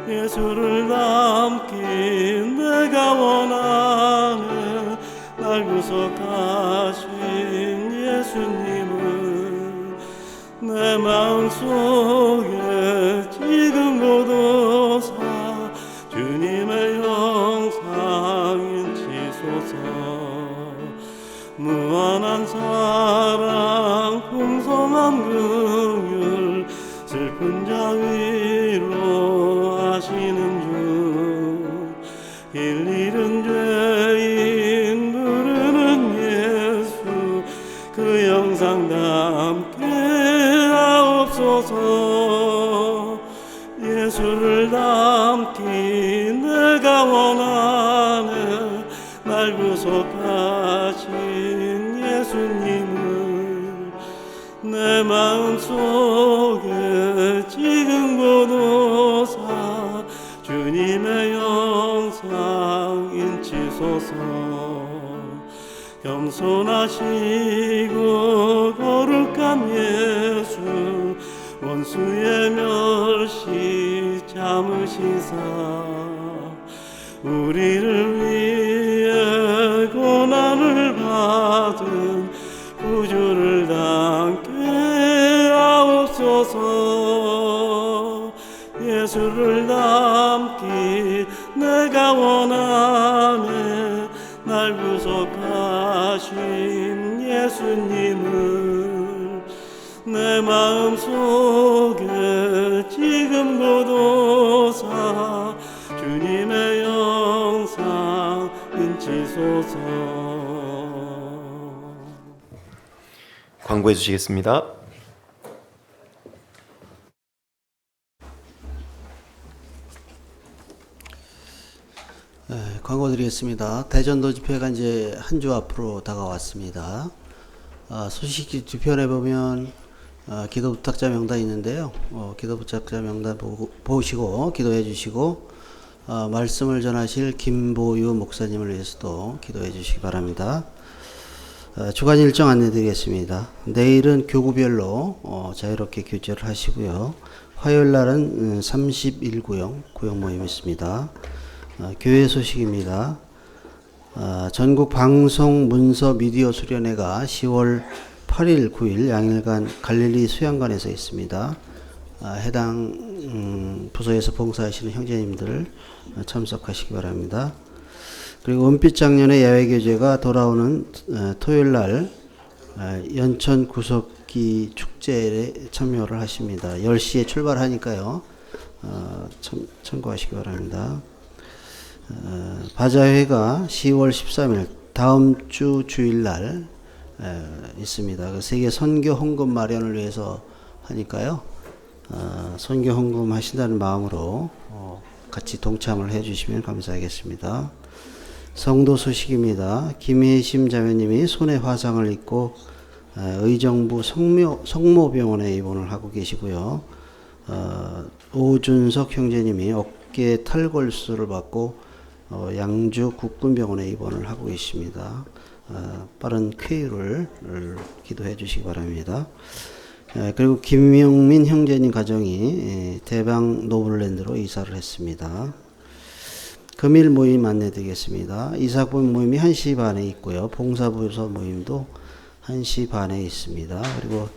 예수를 닮기 내가 원하는 날 구속하신 예수님은 내 마음속에 지금 고도사 주님의 영상 인치소서. 무한한 사랑 풍성한 긍휼 슬픈 자 위로 하시는 주. 길 잃은 죄인 부르는 예수 그 영상 담게 하옵소서. 예수를 닮기 내가 원하는 날 구속하신 예수님을 내 마음속에 지금 고도사 주님의 영상 인치소서. 겸손하시고 거룩한 예수 원수의 멸시 참으시사 우리를 위해 고난을 받은 구주를 담게 하옵소서. 예수를 닮기 내가 원하네 날 구속하신 예수님을 내 마음속에 지금 고도사 주님의 영상 인치소서. 광고해 주시겠습니다. 광고 드리겠습니다. 대전도 집회가 이제 한 주 앞으로 다가왔습니다. 소식 뒤편에 보면 기도 부탁자 명단이 있는데요. 기도 부탁자 명단 보시고 기도해 주시고 말씀을 전하실 김보유 목사님을 위해서도 기도해 주시기 바랍니다. 주간 일정 안내 드리겠습니다. 내일은 교구별로 자유롭게 교제를 하시고요. 화요일 날은 31구역 구역 모임이 있습니다. 교회 소식입니다. 전국 방송 문서 미디어 수련회가 10월 8일 9일 양일간 갈릴리 수양관에서 있습니다. 해당 부서에서 봉사하시는 형제님들 참석하시기 바랍니다. 그리고 은빛장년의 야외교제가 돌아오는 토요일 날 연천 구석기 축제에 참여를 하십니다. 10시에 출발하니까요. 참고하시기 바랍니다. 바자회가 10월 13일 다음 주 주일날 있습니다. 세계 선교 헌금 마련을 위해서 하니까요. 선교 헌금 하신다는 마음으로 같이 동참을 해주시면 감사하겠습니다. 성도 소식입니다. 김혜심 자매님이 손에 화상을 입고 의정부 성모병원에 입원을 하고 계시고요. 오준석 형제님이 어깨 탈골수를 받고 양주 국군병원에 입원을 하고 계십니다. 빠른 쾌유를 기도해 주시기 바랍니다. 그리고 김명민 형제님 가정이 대방 노블랜드로 이사를 했습니다. 금일 모임 안내드리겠습니다. 이사분 모임이 1시 반에 있고요. 봉사부서 모임도 1시 반에 있습니다. 그리고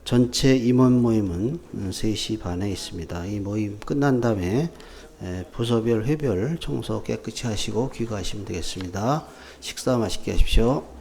전체 임원 모임은 3시 반에 있습니다. 이 모임 끝난 다음에 부서별 회별 청소 깨끗이 하시고 귀가하시면 되겠습니다. 식사 맛있게 하십시오.